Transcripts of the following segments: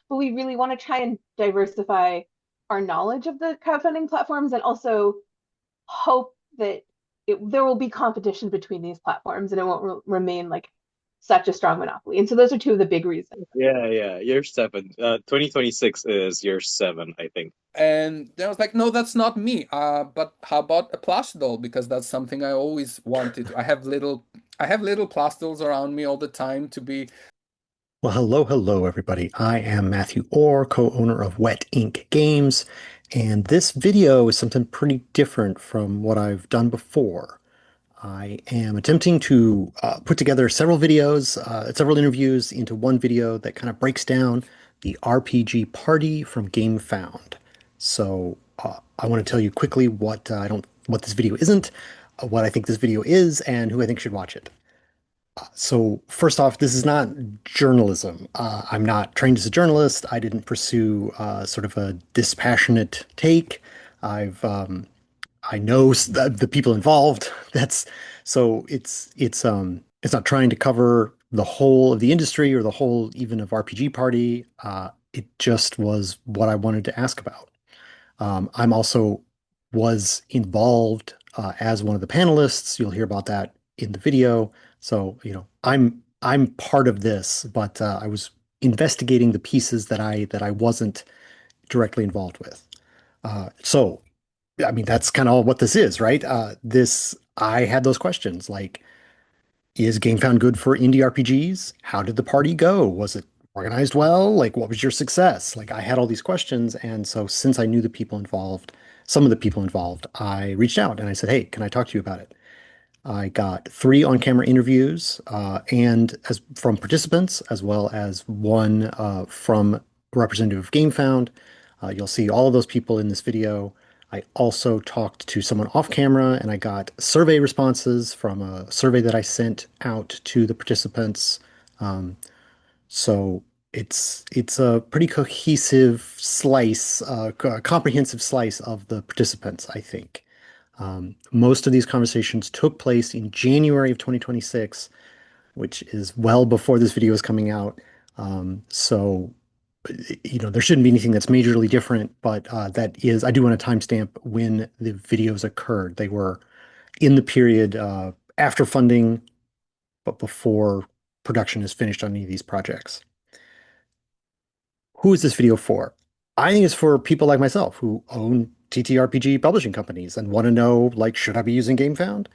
but we really want to try and diversify our knowledge of the crowdfunding platforms and also hope that there will be competition between these platforms and it won't remain like such a strong monopoly. And so those are two of the big reasons. Yeah, yeah. Year seven. 2026 is year seven, I think. And then I was like, no, that's not me. But how about a plush doll? Because that's something I always wanted. I have little plush dolls around me all the time to be. Well, hello, everybody. I am Matthew Orr, co-owner of Wet Ink Games, and this video is something pretty different from what I've done before. I am attempting to put together several videos, several interviews into one video that kind of breaks down the RPG party from Gamefound. So I want to tell you quickly what this video isn't, what I think this video is, and who I think should watch it. So first off, this is not journalism. I'm not trained as a journalist. I didn't pursue sort of a dispassionate take. I know the people involved. That's so it's not trying to cover the whole of the industry or the whole even of RPG Party. It just was what I wanted to ask about. I'm also was involved as one of the panelists. You'll hear about that in the video. So, I'm part of this, but I was investigating the pieces that I wasn't directly involved with. So, I mean, that's kind of what this is, right? I had those questions like, is GameFound good for indie RPGs? How did the party go? Was it organized well? Like, what was your success? Like, I had all these questions. And so, since I knew the people involved, some of the people involved, I reached out and I said, hey, can I talk to you about it? I got 3 on-camera interviews and as from participants, as well as one from a representative of GameFound. You'll see all of those people in this video. I also talked to someone off camera and I got survey responses from a survey that I sent out to the participants. So it's a pretty cohesive slice, comprehensive slice of the participants, I think. Most of these conversations took place in January of 2026, which is well before this video is coming out. So, there shouldn't be anything that's majorly different, but I do want to timestamp when the videos occurred. They were in the period after funding, but before production is finished on any of these projects. Who is this video for? I think it's for people like myself who own TTRPG publishing companies and want to know, like, should I be using GameFound?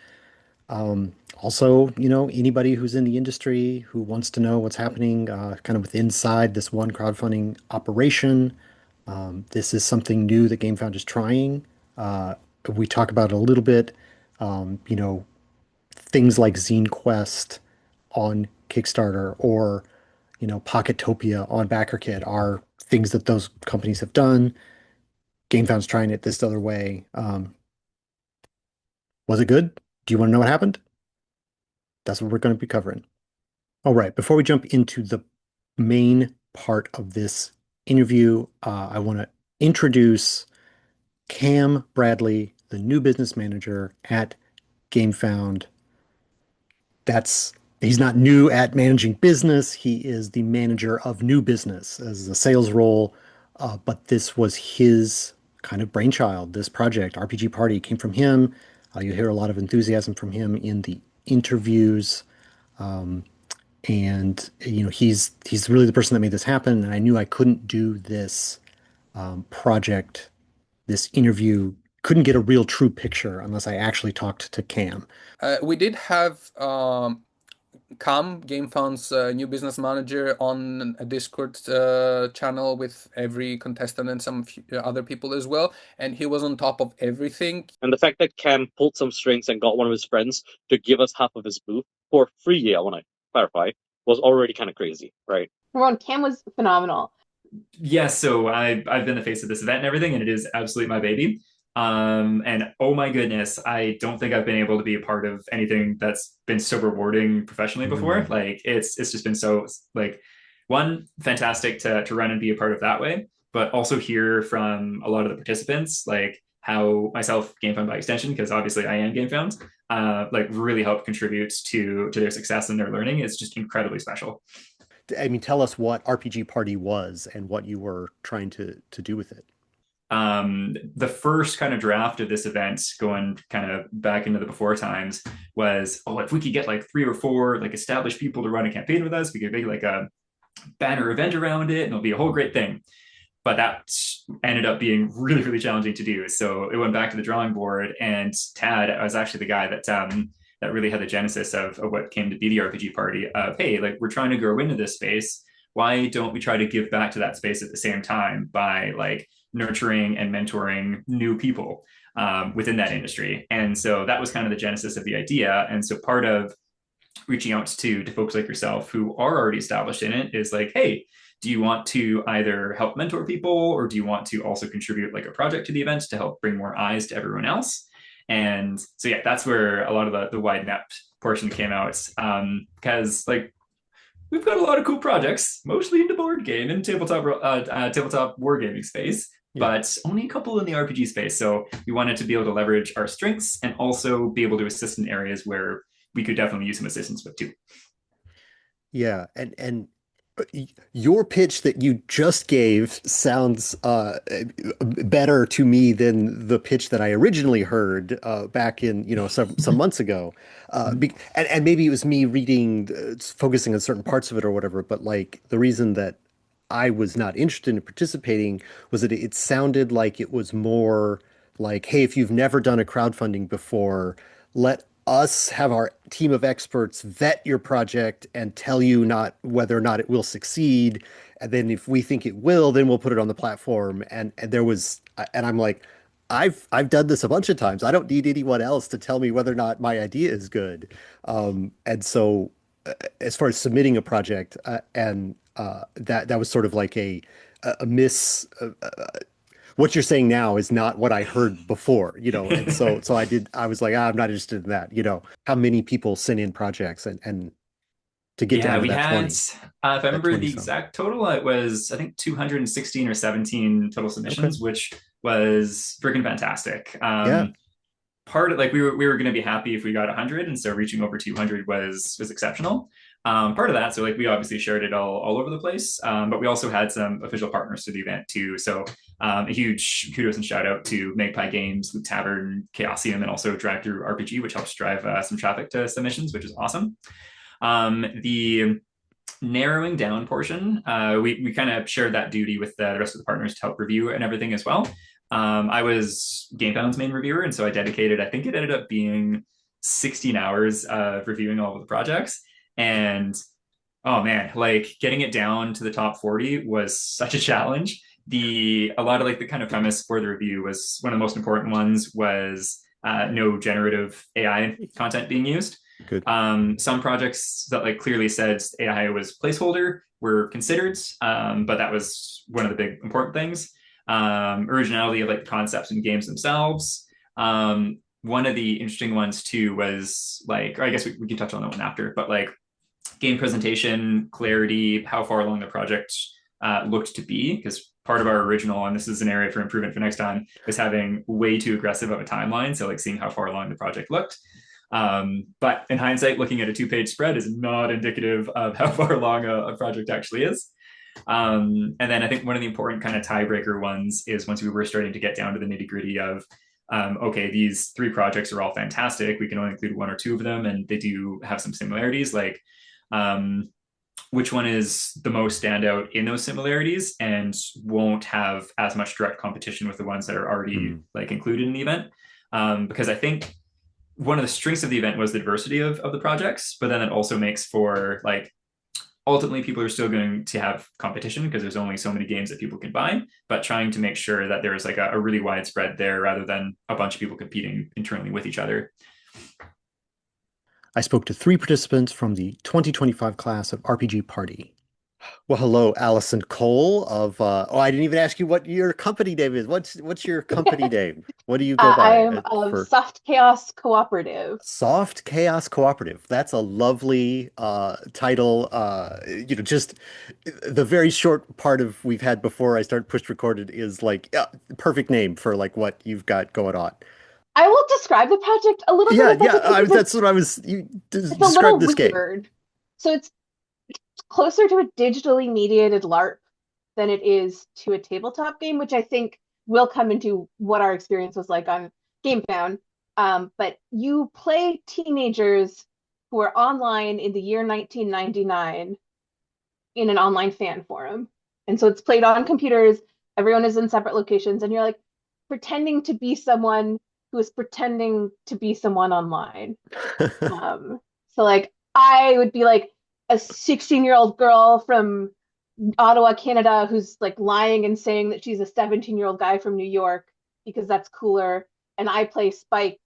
Also, anybody who's in the industry who wants to know what's happening kind of with inside this one crowdfunding operation. This is something new that GameFound is trying. We talk about it a little bit. Things like Zine Quest on Kickstarter or Pocketopia on BackerKit are things that those companies have done. GameFound's trying it this other way. Was it good? Do you want to know what happened? That's what we're going to be covering. All right, before we jump into the main part of this interview, I want to introduce Cam Bradley, the new business manager at GameFound. He's not new at managing business. He is the manager of new business as a sales role. But this was his kind of brainchild. This project, RPG Party, came from him. You hear a lot of enthusiasm from him in the interviews. And he's really the person that made this happen. And I knew I couldn't do this project, this interview, couldn't get a real true picture unless I actually talked to Cam. We did have Cam, GameFound's new business manager, on a Discord channel with every contestant and some other people as well, and he was on top of everything. And the fact that Cam pulled some strings and got one of his friends to give us half of his booth for free, I want to clarify, was already kind of crazy, right? Ron, Cam was phenomenal. Yes, so I've been the face of this event and everything, and it is absolutely my baby. And oh my goodness, I don't think I've been able to be a part of anything that's been so rewarding professionally before. Mm-hmm. Like it's just been so like one, fantastic to run and be a part of that way, but also hear from a lot of the participants, like how myself, GameFound by extension, because obviously I am GameFound, like really help contribute to their success and their learning is just incredibly special. I mean, tell us what RPG Party was and what you were trying to do with it. The first kind of draft of this event, going kind of back into the before times, was, oh, if we could get like 3 or 4 like established people to run a campaign with us, we could make like a banner event around it, and it'll be a whole great thing. But that ended up being really, really challenging to do. So it went back to the drawing board, and Tad was actually the guy that really had the genesis of what came to be the RPG Party. Of, hey, like, we're trying to grow into this space. Why don't we try to give back to that space at the same time by like nurturing and mentoring new people within that industry? And so that was kind of the genesis of the idea. And so part of reaching out to folks like yourself who are already established in it is like, hey, do you want to either help mentor people, or do you want to also contribute like a project to the event to help bring more eyes to everyone else? And so yeah, that's where a lot of the wide net portion came out, because like we've got a lot of cool projects, mostly in the board game and tabletop wargaming space, but only a couple in the RPG space. So we wanted to be able to leverage our strengths and also be able to assist in areas where we could definitely use some assistance with too. Yeah, and your pitch that you just gave sounds better to me than the pitch that I originally heard back in, some months ago. And maybe it was me reading, focusing on certain parts of it or whatever, but like the reason that I was not interested in participating was that it sounded like it was more like, hey, if you've never done a crowdfunding before, let us have our team of experts vet your project and tell you not whether or not it will succeed. And then if we think it will, then we'll put it on the platform. And there was, and I'm like, I've done this a bunch of times. I don't need anyone else to tell me whether or not my idea is good. And so as far as submitting a project, that was sort of like a miss. What you're saying now is not what I heard before, and so I was like, I'm not interested in that, how many people send in projects and to get down to We that had, 20, if I that remember 20 the some. exact total, it was, I think, 216 or 17 total Okay. submissions, which was freaking fantastic. Yeah. Part of like we were going to be happy if we got 100, and so reaching over 200 was exceptional. Part of that, so like we obviously shared it all over the place, but we also had some official partners to the event too. So a huge kudos and shout out to Magpie Games, Loot Tavern, Chaosium, and also Drive Through RPG, which helps drive some traffic to submissions, which is awesome. The narrowing down portion, we kind of shared that duty with the rest of the partners to help review and everything as well. I was Gamefound's main reviewer, and so I dedicated, I think it ended up being 16 hours of reviewing all of the projects. And oh man, like getting it down to the top 40 was such a challenge. A lot of like the kind of premise for the review was, one of the most important ones was no generative AI content being used. Good. Some projects that like clearly said AI was placeholder were considered, but that was one of the big important things. Originality of like the concepts and games themselves. One of the interesting ones too was like, or I guess we can touch on that one after, but like game presentation, clarity, how far along the project looked to be, because part of our original, and this is an area for improvement for next time, is having way too aggressive of a timeline. So like seeing how far along the project looked. But in hindsight, looking at a 2-page spread is not indicative of how far along a project actually is. And then I think one of the important kind of tiebreaker ones is once we were starting to get down to the nitty gritty of, okay, these 3 projects are all fantastic. We can only include 1 or 2 of them, and they do have some similarities. Like, which one is the most standout in those similarities and won't have as much direct competition with the ones that are already like included in the event? Because I think one of the strengths of the event was the diversity of the projects, but then it also makes for like, ultimately people are still going to have competition because there's only so many games that people can buy, but trying to make sure that there's like a really wide spread there rather than a bunch of people competing internally with each other. I spoke to 3 participants from the 2025 class of RPG Party. Well, hello, Allison Cole of, I didn't even ask you what your company name is. What's your company name? What do you go I by am of for Soft Chaos Cooperative. Soft Chaos Cooperative? That's a lovely title. Just the very short part of we've had before I start pushed recorded is like perfect name for like what you've got going on. I will describe the project a little bit Yeah, if that's okay, because that's what I was. You it's a describe little this game. weird. So it's closer to a digitally mediated LARP than it is to a tabletop game, which I think will come into what our experience was like on Gamefound. But you play teenagers who are online in the year 1999 in an online fan forum. And so it's played on computers, everyone is in separate locations, and you're like pretending to be someone who is pretending to be someone online. So like I would be like a 16-year-old girl from Ottawa, Canada, who's like lying and saying that she's a 17-year-old guy from New York because that's cooler. And I play Spike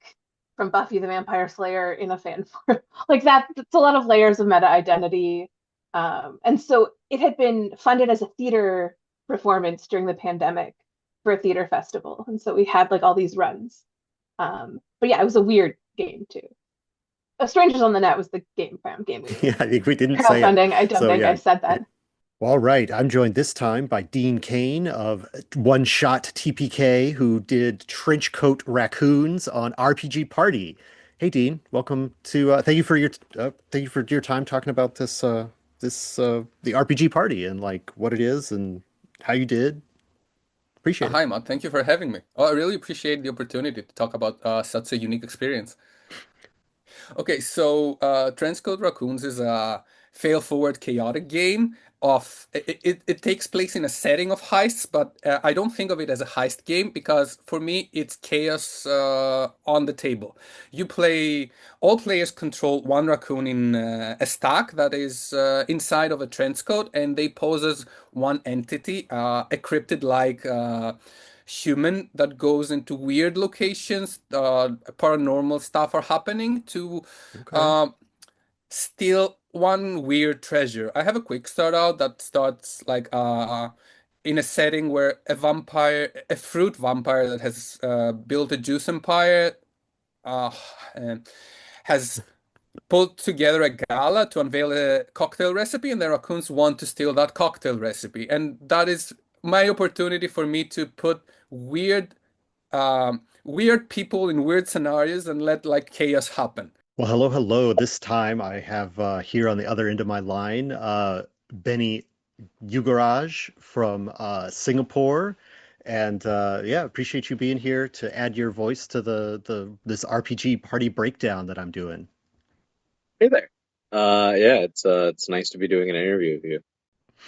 from Buffy the Vampire Slayer in a fan forum. Like that, it's a lot of layers of meta identity. And so it had been funded as a theater performance during the pandemic for a theater festival. And so we had like all these runs. But yeah, it was a weird game too. Strangers on the Net was the Gamefound game we Yeah, I think we didn't say it. crowdfunding. I don't So, think yeah. I said that. Well, all right. I'm joined this time by Dean Gkane of OneShot TPK, who did Trench Coat Raccoons on RPG Party. Hey, Dean. Welcome to. Thank you for your time talking about the RPG Party and like what it is and how you did. Appreciate it. Hi, Matt. Thank you for having me. Oh, I really appreciate the opportunity to talk about such a unique experience. Okay, so Transcode Raccoons is a fail-forward chaotic game of it takes place in a setting of heists, but I don't think of it as a heist game because for me it's chaos on the table. You play all players control one raccoon in a stack that is inside of a transcode, and they pose as one entity, a cryptid like human that goes into weird locations. Paranormal stuff are happening to Okay. steal one weird treasure. I have a quick start out that starts like in a setting where a fruit vampire that has built a juice empire, uh, and has pulled together a gala to unveil a cocktail recipe, and the raccoons want to steal that cocktail recipe. And that is my opportunity for me to put weird people in weird scenarios and let like chaos happen. Well, hello, hello. This time I have here on the other end of my line, Benny Yugaraj from Singapore. And yeah, appreciate you being here to add your voice to the this RPG party breakdown that I'm doing. Hey there. Yeah, it's nice to be doing an interview with you.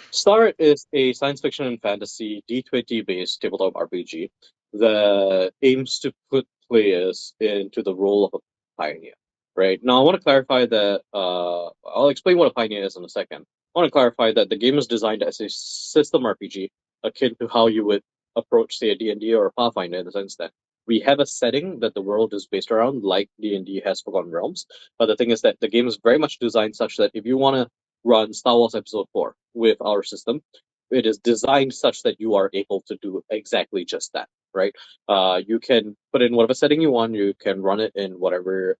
Star is a science fiction and fantasy D20 based tabletop RPG that aims to put players into the role of a pioneer. Right now, I want to clarify that. I'll explain what a pioneer is in a second. I want to clarify that the game is designed as a system RPG, akin to how you would approach, say, a D&D or a Pathfinder, in the sense that we have a setting that the world is based around, like D&D has Forgotten Realms. But the thing is that the game is very much designed such that if you want to run Star Wars Episode 4 with our system, it is designed such that you are able to do exactly just that, right? You can put in whatever setting you want, you can run it in whatever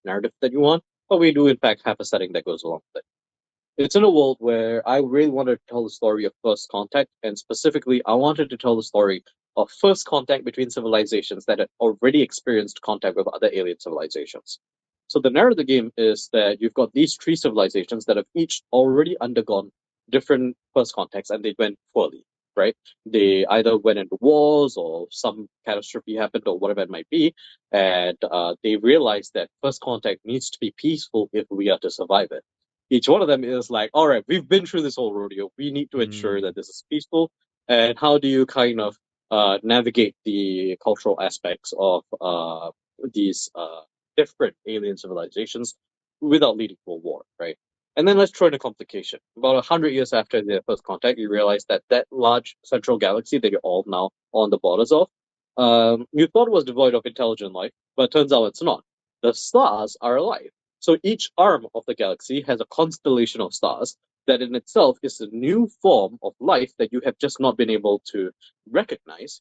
narrative that you want, but we do in fact have a setting that goes along with it. It's in a world where I really wanted to tell the story of first contact, and specifically, I wanted to tell the story of first contact between civilizations that had already experienced contact with other alien civilizations. So the narrative of the game is that you've got these three civilizations that have each already undergone different first contacts, and they went poorly, right? They either went into wars or some catastrophe happened or whatever it might be, and they realized that first contact needs to be peaceful if we are to survive it. Each one of them is like, all right, we've been through this whole rodeo. We need to ensure that this is peaceful. And how do you kind of navigate the cultural aspects of these different alien civilizations without leading to a war, right? And then let's throw in a complication. About 100 years after their first contact, you realize that that large central galaxy that you're all now on the borders of, you thought was devoid of intelligent life, but it turns out it's not. The stars are alive. So each arm of the galaxy has a constellation of stars that in itself is a new form of life that you have just not been able to recognize.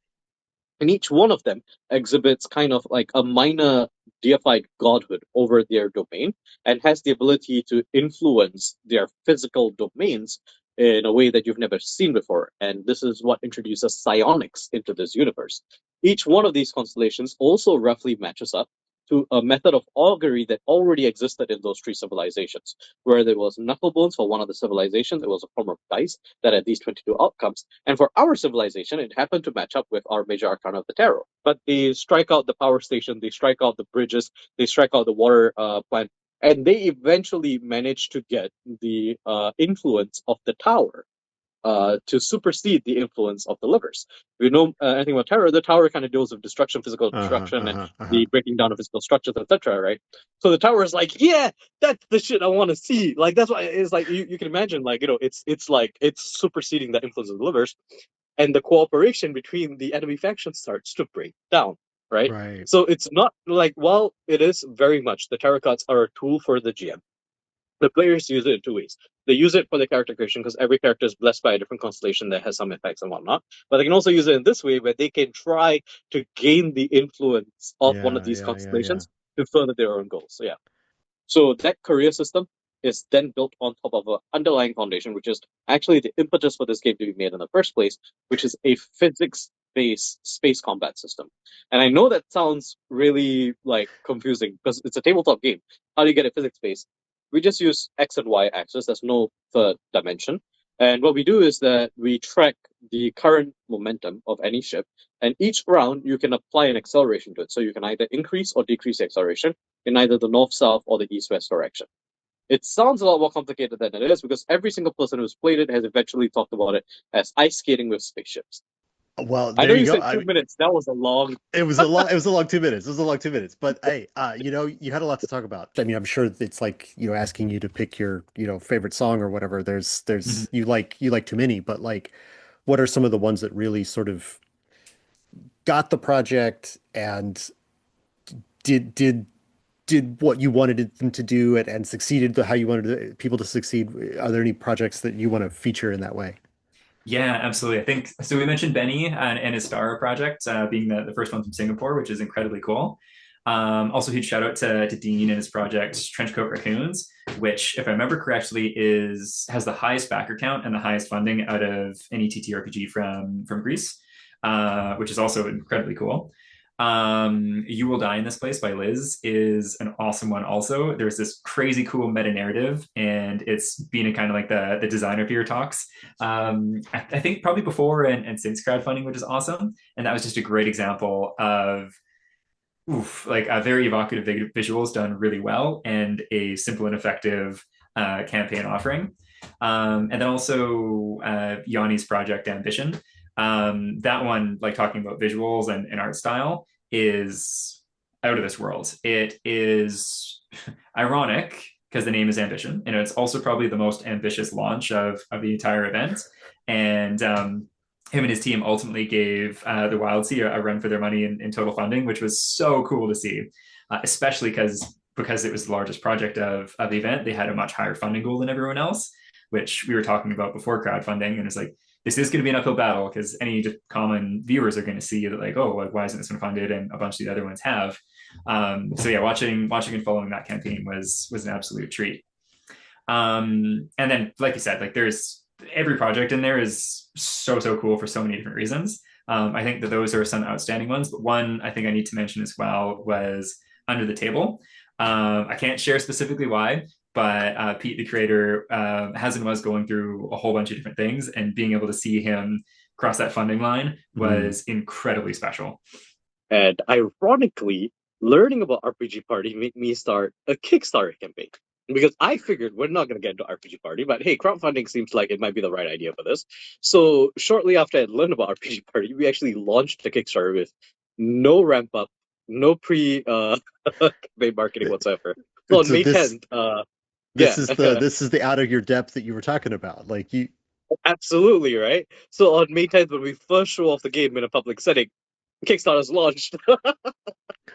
And each one of them exhibits kind of like a minor deified godhood over their domain and has the ability to influence their physical domains in a way that you've never seen before. And this is what introduces psionics into this universe. Each one of these constellations also roughly matches up to a method of augury that already existed in those three civilizations. Where there was knucklebones for one of the civilizations, it was a form of dice that had these 22 outcomes. And for our civilization, it happened to match up with our major arcana of the tarot. But they strike out the power station, they strike out the bridges, they strike out the water plant, and they eventually manage to get the influence of the tower to supersede the influence of the livers. We know anything about tarot. The tower kind of deals with destruction, physical destruction, and the breaking down of physical structures, etc. Right? So the tower is like, yeah, that's the shit I want to see. Like that's why it's like you can imagine, like it's like it's superseding the influence of the livers, and the cooperation between the enemy factions starts to break down. Right? Right. So it's not like, while it is very much the tarot cards are a tool for the GM, the players use it in two ways. They use it for the character creation because every character is blessed by a different constellation that has some effects and whatnot. But they can also use it in this way where they can try to gain the influence of one of these Yeah. constellations to further their own goals. So yeah. So that career system is then built on top of an underlying foundation, which is actually the impetus for this game to be made in the first place, which is a physics-based space combat system. And I know that sounds really like confusing because it's a tabletop game. How do you get it physics-based? We just use X and Y axis. There's no third dimension. And what we do is that we track the current momentum of any ship, and each round you can apply an acceleration to it. So you can either increase or decrease the acceleration in either the north-south or the east-west direction. It sounds a lot more complicated than it is because every single person who's played it has eventually talked about it as ice skating with spaceships. Well, I there know you you go. said 2 minutes. That was a long. It was a long. It was a long 2 minutes. It was a long 2 minutes. But hey, you had a lot to talk about. I mean, I'm sure it's like asking you to pick your favorite song or whatever. Mhm. You like too many, but like, what are some of the ones that really sort of got the project and did did what you wanted them to do and succeeded how you wanted people to succeed? Are there any projects that you want to feature in that way? Yeah, absolutely. I think so. We mentioned Benny and his Star project being the first one from Singapore, which is incredibly cool. Also, huge shout out to Dean and his project Trenchcoat Raccoons, which, if I remember correctly, has the highest backer count and the highest funding out of any TTRPG from Greece, which is also incredibly cool. You Will Die in This Place by Liz is an awesome one. Also, there's this crazy cool meta narrative, and it's being kind of like the designer for your talks. I think probably before and since crowdfunding, which is awesome. And that was just a great example of like a very evocative visuals done really well and a simple and effective campaign offering. And then also Yanni's project Ambition. That one, like talking about visuals and art style, is out of this world. It is ironic because the name is Ambition, and it's also probably the most ambitious launch of the entire event. And him and his team ultimately gave the Wild Sea a run for their money in total funding, which was so cool to see, especially because it was the largest project of the event. They had a much higher funding goal than everyone else, which we were talking about before crowdfunding. And it's like, this is going to be an uphill battle because any just common viewers are going to see that, like, oh, like, why isn't this one funded? And a bunch of the other ones have. So yeah, watching and following that campaign was an absolute treat. And then, like you said, like there's every project in there is so cool for so many different reasons. I think that those are some outstanding ones, but one I think I need to mention as well was Under the Table. I can't share specifically why, but Pete, the creator, has and was going through a whole bunch of different things, and being able to see him cross that funding line was incredibly special. And ironically, learning about RPG Party made me start a Kickstarter campaign. Because I figured we're not going to get into RPG Party, but hey, crowdfunding seems like it might be the right idea for this. So shortly after I learned about RPG Party, we actually launched a Kickstarter with no ramp up, no pre campaign marketing whatsoever. So on So May this 10th, this yeah, is the out of your depth that you were talking about. Like you absolutely right. So on May 10th, when we first show off the game in a public setting, Kickstarter's launched.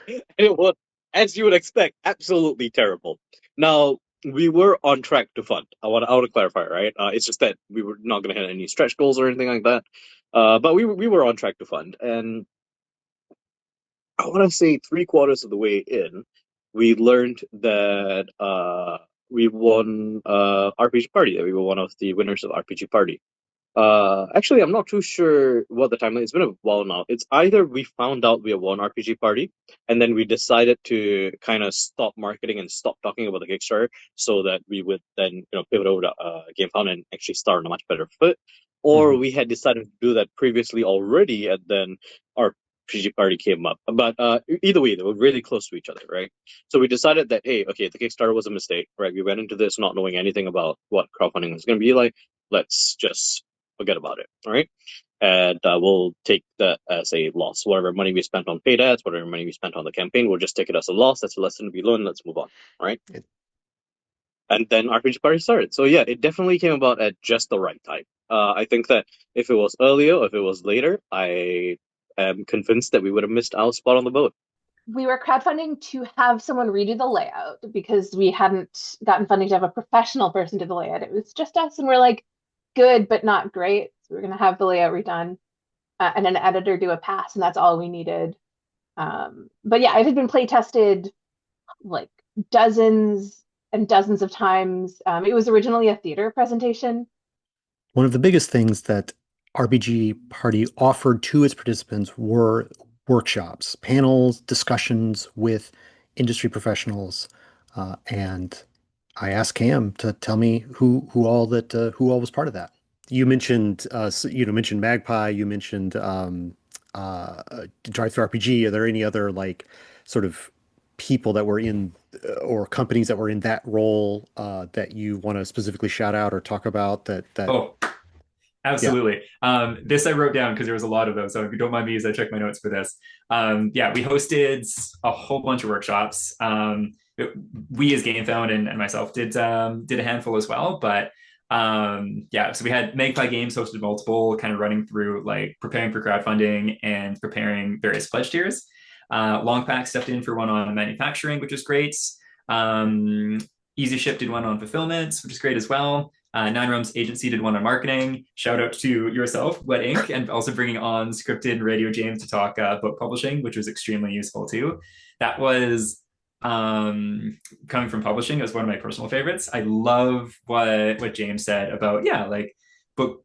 It was, as you would expect, absolutely terrible. Now, we were on track to fund. I want to clarify, right? It's just that we were not going to hit any stretch goals or anything like that. But we were on track to fund. And I want to say 3/4 of the way in, we learned that we won RPG Party, that we were one of the winners of RPG Party. Actually, I'm not too sure what the timeline. It's been a while now. It's either we found out we have one RPG party, and then we decided to kind of stop marketing and stop talking about the Kickstarter, so that we would then pivot over to Gamefound and actually start on a much better foot. Or we had decided to do that previously already, and then our RPG party came up. But either way, they were really close to each other, right? So we decided that, hey, okay, the Kickstarter was a mistake, right? We went into this not knowing anything about what crowdfunding was going to be like. Let's just forget about it, all right? And we'll take that as a loss. Whatever money we spent on paid ads, whatever money we spent on the campaign, we'll just take it as a loss. That's a lesson to be learned. Let's move on, all right? And then RPG Party started. So yeah, it definitely came about at just the right time. I think that if it was earlier, or if it was later, I am convinced that we would have missed our spot on the boat. We were crowdfunding to have someone redo the layout because we hadn't gotten funding to have a professional person do the layout. It was just us, and we're like, good, but not great. So we're going to have the layout redone and an editor do a pass, and that's all we needed. But yeah, it had been play tested like dozens and dozens of times. It was originally a theater presentation. One of the biggest things that RPG Party offered to its participants were workshops, panels, discussions with industry professionals, and I asked Cam to tell me who all was part of that. You mentioned mentioned Magpie, you mentioned Drive-Thru RPG. Are there any other like sort of people that were in or companies that were in that role that you want to specifically shout out or talk about that Oh, absolutely. This I wrote down because there was a lot of those. So if you don't mind me as I check my notes for this. Yeah, we hosted a whole bunch of workshops. We as Gamefound and myself did a handful as well. But yeah, so we had Magpie Games hosted multiple, kind of running through like preparing for crowdfunding and preparing various pledge tiers. Longpack stepped in for one on manufacturing, which was great. Easy Ship did one on fulfillment, which is great as well. Nine Realms Agency did one on marketing. Shout out to yourself, Wet Ink, and also bringing on Scripted and Radio James to talk book publishing, which was extremely useful too. That was coming from publishing. It was one of my personal favorites. I love what James said about like book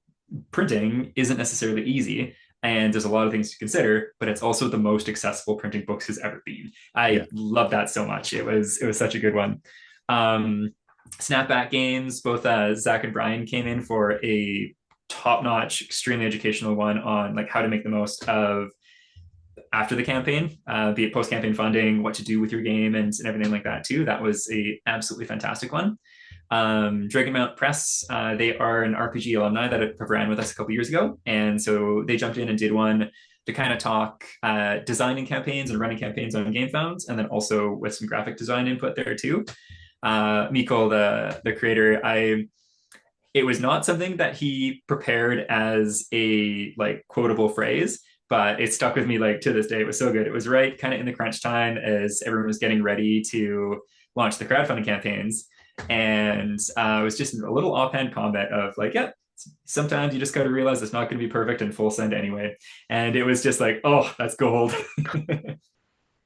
printing isn't necessarily easy. And there's a lot of things to consider, but it's also the most accessible printing books has ever been. I love that so much. It was such a good one. Snapback Games, both Zach and Brian came in for a top-notch, extremely educational one on like how to make the most of after the campaign, be it post-campaign funding, what to do with your game, and everything like that too. That was a absolutely fantastic one. Dragonmount Press, they are an RPG alumni that have ran with us a couple years ago, and so they jumped in and did one to kind of talk designing campaigns and running campaigns on Gamefound, and then also with some graphic design input there too. Mikkel, the creator, it was not something that he prepared as a like quotable phrase, but it stuck with me like to this day. It was so good. It was right kind of in the crunch time as everyone was getting ready to launch the crowdfunding campaigns. And it was just a little offhand comment of like, yeah, sometimes you just got to realize it's not going to be perfect and full send anyway. And it was just like, oh, that's gold.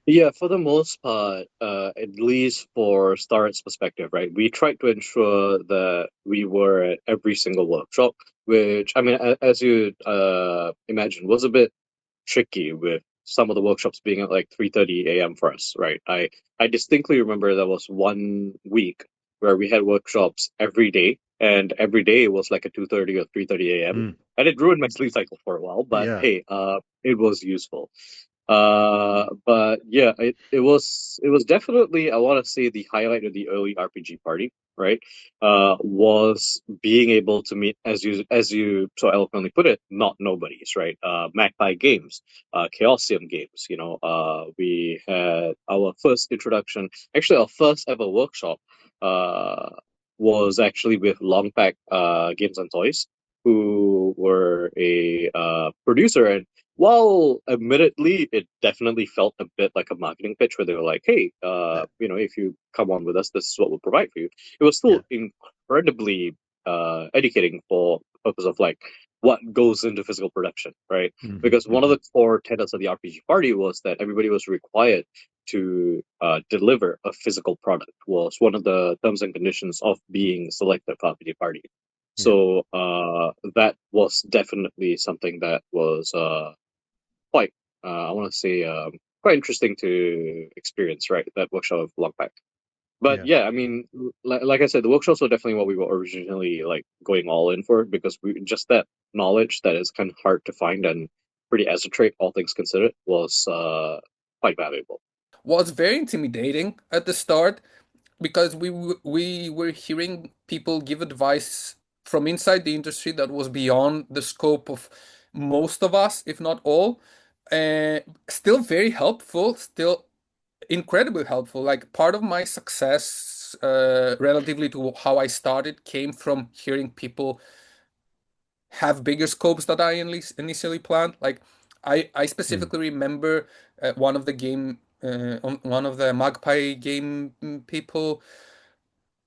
Yeah, for the most part, at least for Starrett's perspective, right? We tried to ensure that we were at every single workshop, which, I mean, as you imagine, was a bit tricky with some of the workshops being at like 3:30 a.m. for us, right? I distinctly remember there was one week where we had workshops every day, and every day was like a 2:30 or 3:30 a.m. And it ruined my sleep cycle for a while, but hey, it was useful. But yeah, it was definitely, I want to say, the highlight of the early RPG party, right? Was being able to meet, as you so eloquently put it, not nobodies, right? Magpie Games, Chaosium Games. We had our first introduction, actually our first ever workshop, was actually with Longpack Games and Toys, who were a producer. And while admittedly it definitely felt a bit like a marketing pitch where they were like, hey, if you come on with us, this is what we'll provide for you. It was still incredibly educating for the purpose of like what goes into physical production, right? Because one of the core tenets of the RPG party was that everybody was required to deliver a physical product, was one of the terms and conditions of being selected for RPG party. Yeah. So that was definitely something that was quite I want to say quite interesting to experience, right? That workshop long back. But Yeah. yeah, I mean, like I said, the workshops were definitely what we were originally like going all in for because we just that knowledge that is kind of hard to find and pretty esoteric, all things considered, was quite valuable. Was very intimidating at the start because we were hearing people give advice from inside the industry that was beyond the scope of most of us, if not all. Still very helpful, still incredibly helpful. Like part of my success, relatively to how I started, came from hearing people have bigger scopes that I initially planned. Like I Mm. specifically remember one of the one of the Magpie game people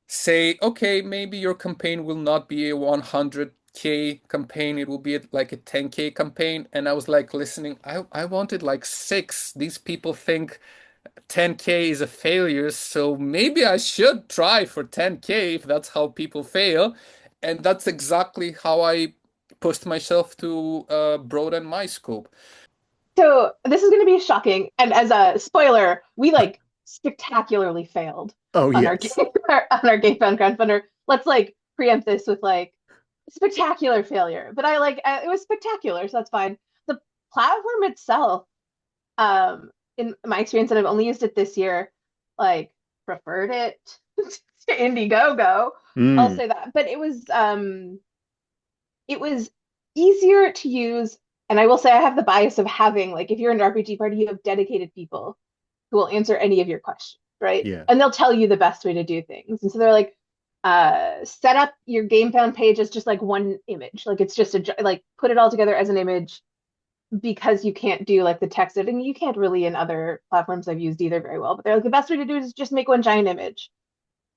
say, okay, maybe your campaign will not be a 100K campaign, it will be like a 10K campaign. And I was like listening, I wanted like six. These people think 10K is a failure, so maybe I should try for 10K if that's how people fail. And that's exactly how I pushed myself to broaden my scope. So this is going to be shocking, and as a spoiler, we like spectacularly failed Oh, on our yes. game on our Gamefound crowdfunder. Let's like preempt this with like spectacular failure, but it was spectacular, so that's fine. The platform itself, in my experience, and I've only used it this year, like preferred it to Indiegogo. I'll Mm. say that, but it was easier to use. And I will say I have the bias of having, like, if you're an RPG party, you have dedicated people who will answer any of your questions, right? Yeah. And they'll tell you the best way to do things. And so they're like, set up your Gamefound page as just like one image. Like it's just like put it all together as an image because you can't do like the text editing. You can't really in other platforms I've used either very well. But they're like the best way to do it is just make one giant image.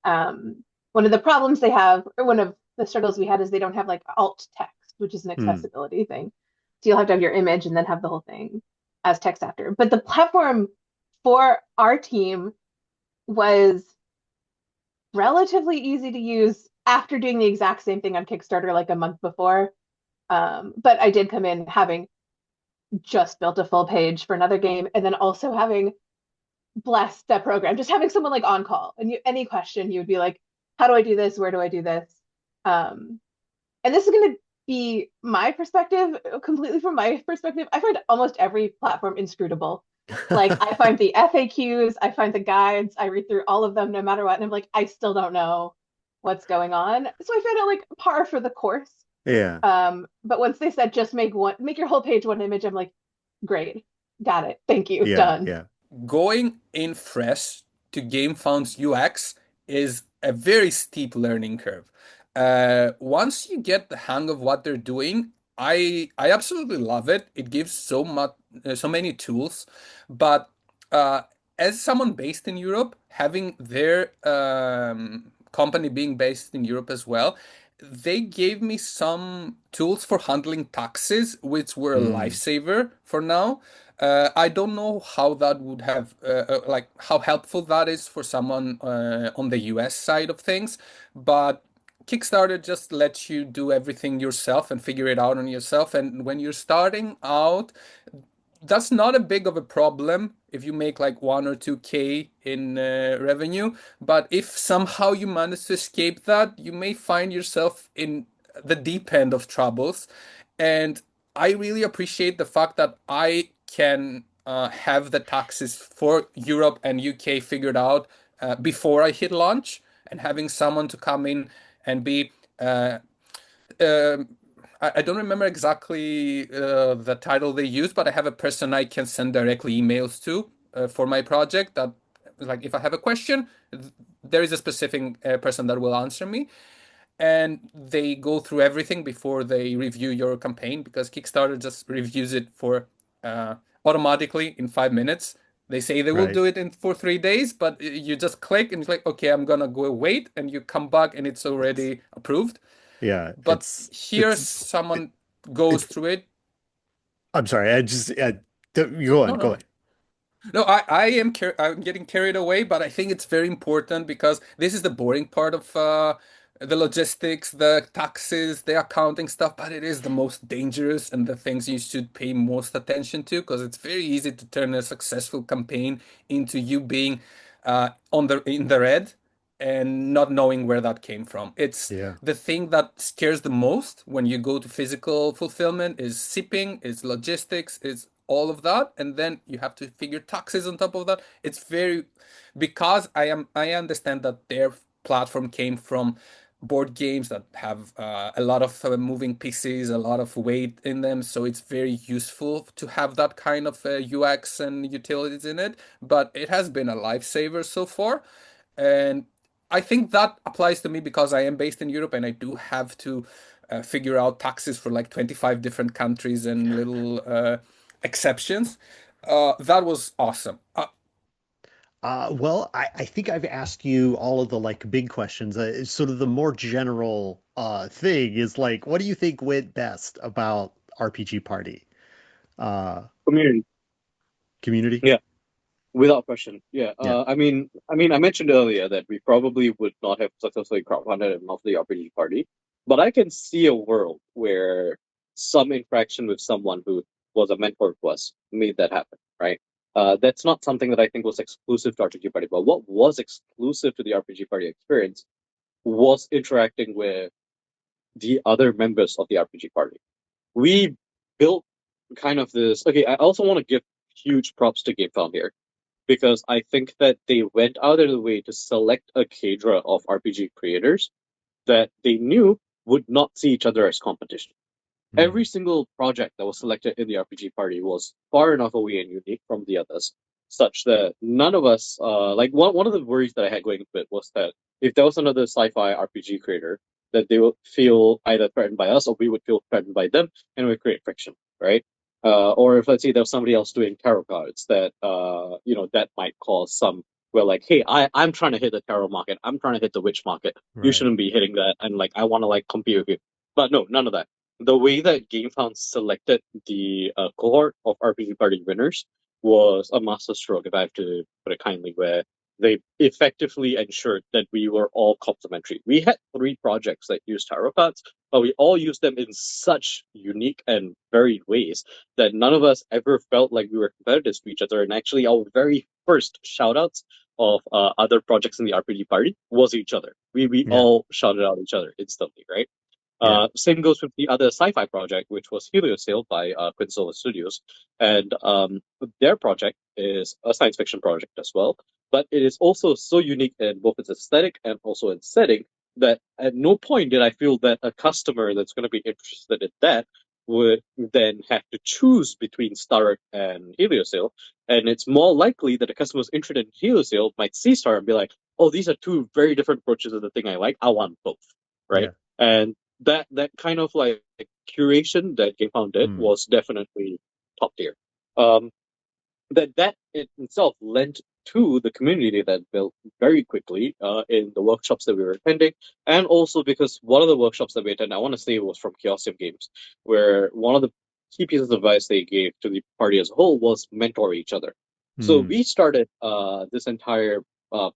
One of the problems they have, or one of the struggles we had, is they don't have like alt text, which is an Mm. accessibility thing. So you'll have to have your image and then have the whole thing as text after. But the platform for our team was relatively easy to use after doing the exact same thing on Kickstarter like a month before. But I did come in having just built a full page for another game and then also having blessed that program, just having someone like on call and any question you would be like, how do I do this? Where do I do this? Um, and this is going to be my perspective, completely from my perspective. I find almost every platform inscrutable. Like I find the FAQs, I find the guides, I read through all of them no matter what, and I'm like, I still don't know what's going on. So I found it like par for the course. Yeah. But once they said just make your whole page one image, I'm like, great, got it, thank you, Yeah. done. Yeah. Going in fresh to GameFound's UX is a very steep learning curve. Once you get the hang of what they're doing, I absolutely love it. It gives so many tools, but uh, as someone based in Europe, having their company being based in Europe as well, they gave me some tools for handling taxes, which were a Mm. lifesaver for now. I don't know how that would have, like, how helpful that is for someone on the US side of things, but Kickstarter just lets you do everything yourself and figure it out on yourself. And when you're starting out, that's not a big of a problem if you make like 1 or 2K in revenue. But if somehow you manage to escape that, you may find yourself in the deep end of troubles. And I really appreciate the fact that I can have the taxes for Europe and UK figured out before I hit launch, and having someone to come in and be um, I don't remember exactly the title they use, but I have a person I can send directly emails to for my project that, like, if I have a question, there is a specific person that will answer me. And they go through everything before they review your campaign because Kickstarter just reviews it for automatically in 5 minutes. They say they will Right. do it in for 3 days, but you just click and it's like, okay, I'm gonna go wait, and you come back and it's already approved. Yeah. But here someone goes It's, through it. I'm sorry. You go No, on. no, Go no. on. No, I'm getting carried away, but I think it's very important because this is the boring part of the logistics, the taxes, the accounting stuff, but it is the most dangerous and the things you should pay most attention to because it's very easy to turn a successful campaign into you being in the red and not knowing where that came from. It's Yeah. the thing that scares the most when you go to physical fulfillment is shipping, is logistics, is all of that, and then you have to figure taxes on top of that. It's very because I understand that their platform came from board games that have a lot of moving pieces, a lot of weight in them. So it's very useful to have that kind of UX and utilities in it. But it has been a lifesaver so far. And I think that applies to me because I am based in Europe and I do have to figure out taxes for like 25 different countries and little exceptions. That was awesome. Well, I think I've asked you all of the like big questions. Sort of the more general thing is like, what do you think went best about RPG Party Community. community? Yeah, without question. Yeah. Yeah. I mentioned earlier that we probably would not have successfully crowdfunded a monthly RPG party, but I can see a world where some interaction with someone who was a mentor to us made that happen, right? That's not something that I think was exclusive to RPG Party, but what was exclusive to the RPG Party experience was interacting with the other members of the RPG Party. We built kind of this. Okay, I also want to give huge props to Gamefound here because I think that they went out of the way to select a cadre of RPG creators that they knew would not see each other as competition. Hmm. Every single project that was selected in the RPG party was far enough away and unique from the others, such that none of us, like one of the worries that I had going into it was that if there was another sci-fi RPG creator, that they would feel either threatened by us or we would feel threatened by them, and it would create friction, right? Or if let's say there was somebody else doing tarot cards, that that might cause some. Well, like, hey, I'm trying to hit the tarot market. I'm trying to hit the witch market. You Right. shouldn't be hitting that, and like I want to like compete with you. But no, none of that. The way that Gamefound selected the cohort of RPG Party winners was a masterstroke, if I have to put it kindly, where they effectively ensured that we were all complementary. We had 3 projects that used tarot cards, but we all used them in such unique and varied ways that none of us ever felt like we were competitors to each other. And actually, our very first shoutouts of other projects in the RPG party was each other. We Yeah. all shouted out each other instantly, right? Yeah. Same goes with the other sci-fi project, which was Heliosail by Quinsola Studios, and their project is a science fiction project as well. But it is also so unique in both its aesthetic and also its setting that at no point did I feel that a customer that's going to be interested in that would then have to choose between Stark and Heliosail. And it's more likely that a customer who's interested in Heliosail might see Star and be like, "Oh, these are 2 very different approaches of the thing I like. I want both." Right? Yeah. And that kind of like curation that Gamefound did Hmm. was definitely top tier. Um, that in itself lent to the community that built very quickly in the workshops that we were attending, and also because one of the workshops that we attended, I want to say, was from Chaosium Games, where one of the key pieces of advice they gave to the party as a whole was mentor each other. So Hmm. we started this entire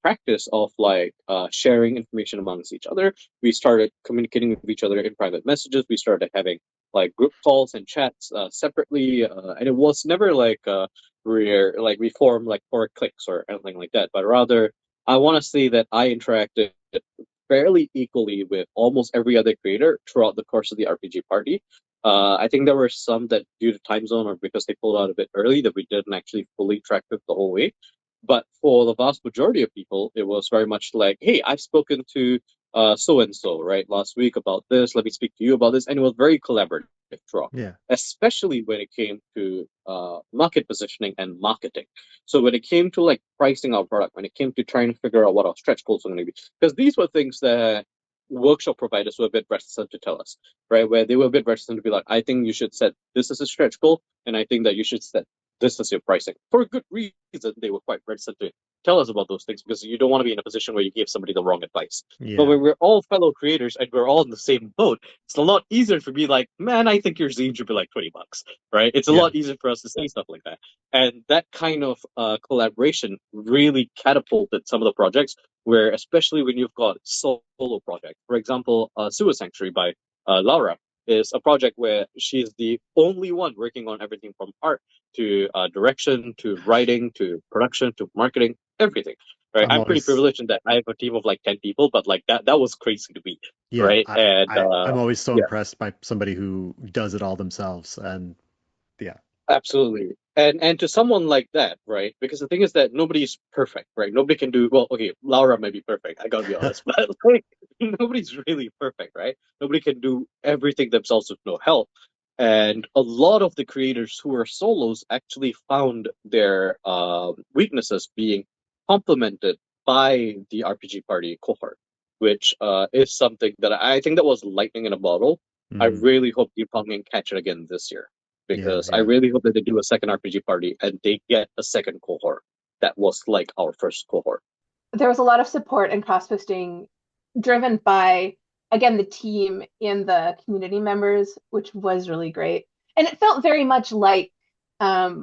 practice of like sharing information amongst each other. We started communicating with each other in private messages. We started having like group calls and chats separately, and it was never like we form like 4 cliques or anything like that, but rather I want to say that I interacted fairly equally with almost every other creator throughout the course of the RPG party. I think there were some that, due to time zone or because they pulled out a bit early, that we didn't actually fully track with the whole way. But for the vast majority of people, it was very much like, hey, I've spoken to so and so, right, last week about this. Let me speak to you about this. And it was very collaborative throughout, Yeah. especially when it came to market positioning and marketing. So when it came to like pricing our product, when it came to trying to figure out what our stretch goals were going to be, because these were things that workshop providers were a bit reticent to tell us, right? Where they were a bit reticent to be like, I think you should set this as a stretch goal, and I think that you should set this is your pricing. For a good reason, they were quite reticent to tell us about those things because you don't want to be in a position where you give somebody the wrong advice. But when we're all fellow creators and we're all in the same boat, it's a lot easier for me like, man, I think your zine should be like $20, right? It's a lot easier for us to say stuff like that. And that kind of collaboration really catapulted some of the projects where, especially when you've got solo projects. For example, Sewer Sanctuary by Laura is a project where she is the only one working on everything from art to direction to writing to production to marketing, everything. Right, I'm pretty privileged in that I have a team of like 10 people, but like that was crazy to me. Right, and I'm always so impressed by somebody who does it all themselves, and absolutely. And to someone like that, right? Because the thing is that nobody's perfect, right? Nobody can do well. Okay, Laura may be perfect. I gotta be honest, but like nobody's really perfect, right? Nobody can do everything themselves with no help. And a lot of the creators who are solos actually found their weaknesses being complemented by the RPG party cohort, which is something that I think that was lightning in a bottle. I really hope Yukong can catch it again this year. Because I really hope that they do a second RPG party and they get a second cohort that was like our first cohort. There was a lot of support and cross-posting driven by, again, the team and the community members, which was really great. And it felt very much like a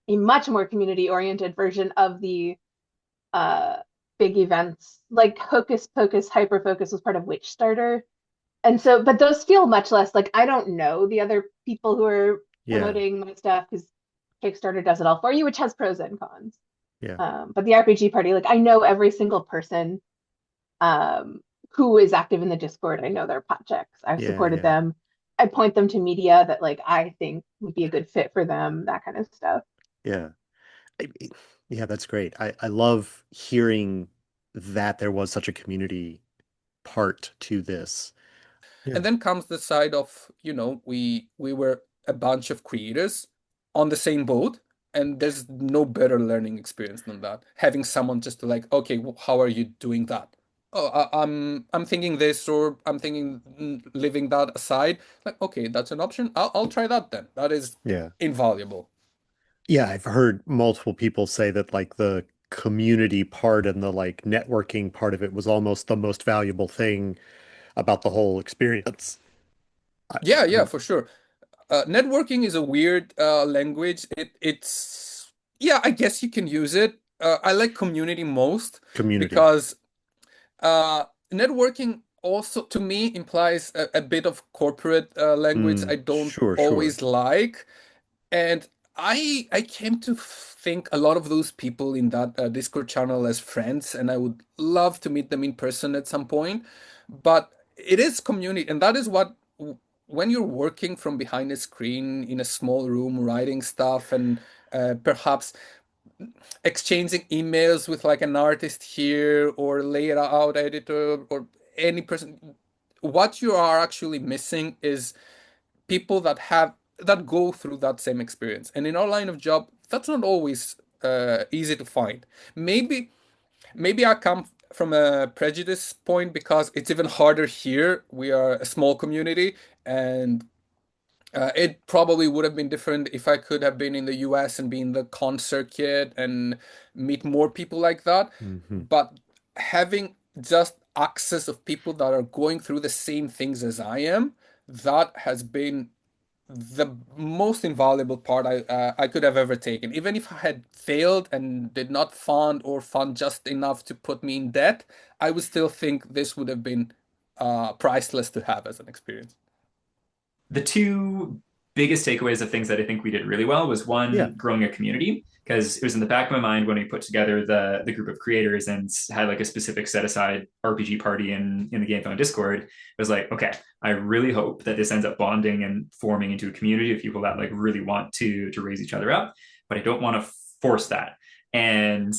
much more community-oriented version of the big events. Like Hocus Pocus Hyper Focus was part of Witch Starter. And so, but those feel much less like I don't know the other people who are promoting my stuff because Kickstarter does it all for you, which has pros and cons. But the RPG party, like I know every single person who is active in the Discord. I know their projects. I've supported them. I point them to media that like I think would be a good fit for them, that kind of stuff. Yeah, that's great. I love hearing that there was such a community part to this. And then comes the side of, we were a bunch of creators on the same boat, and there's no better learning experience than that. Having someone just like, okay, how are you doing that? Oh, I'm thinking this, or I'm thinking leaving that aside. Like, okay, that's an option. I'll try that then. That is invaluable. Yeah, I've heard multiple people say that like the community part and the like networking part of it was almost the most valuable thing about the whole experience. Yeah, for sure. Networking is a weird language. It's yeah, I guess you can use it. I like community most because networking also to me implies a bit of corporate language I don't always like. And I came to think a lot of those people in that Discord channel as friends, and I would love to meet them in person at some point. But it is community, and that is what when you're working from behind a screen in a small room, writing stuff, and perhaps exchanging emails with like an artist here or layout editor or any person, what you are actually missing is people that go through that same experience. And in our line of job, that's not always easy to find. Maybe I come from a prejudice point because it's even harder here. We are a small community, and it probably would have been different if I could have been in the US and be in the con circuit and meet more people like that. But having just access of people that are going through the same things as I am, that has been the most invaluable part I could have ever taken. Even if I had failed and did not fund or fund just enough to put me in debt, I would still think this would have been priceless to have as an experience. The two biggest takeaways of things that I think we did really well was one, growing a community, because it was in the back of my mind when we put together the group of creators and had like a specific set aside RPG party in the Gamefound Discord. It was like, okay, I really hope that this ends up bonding and forming into a community of people that like really want to raise each other up, but I don't want to force that. And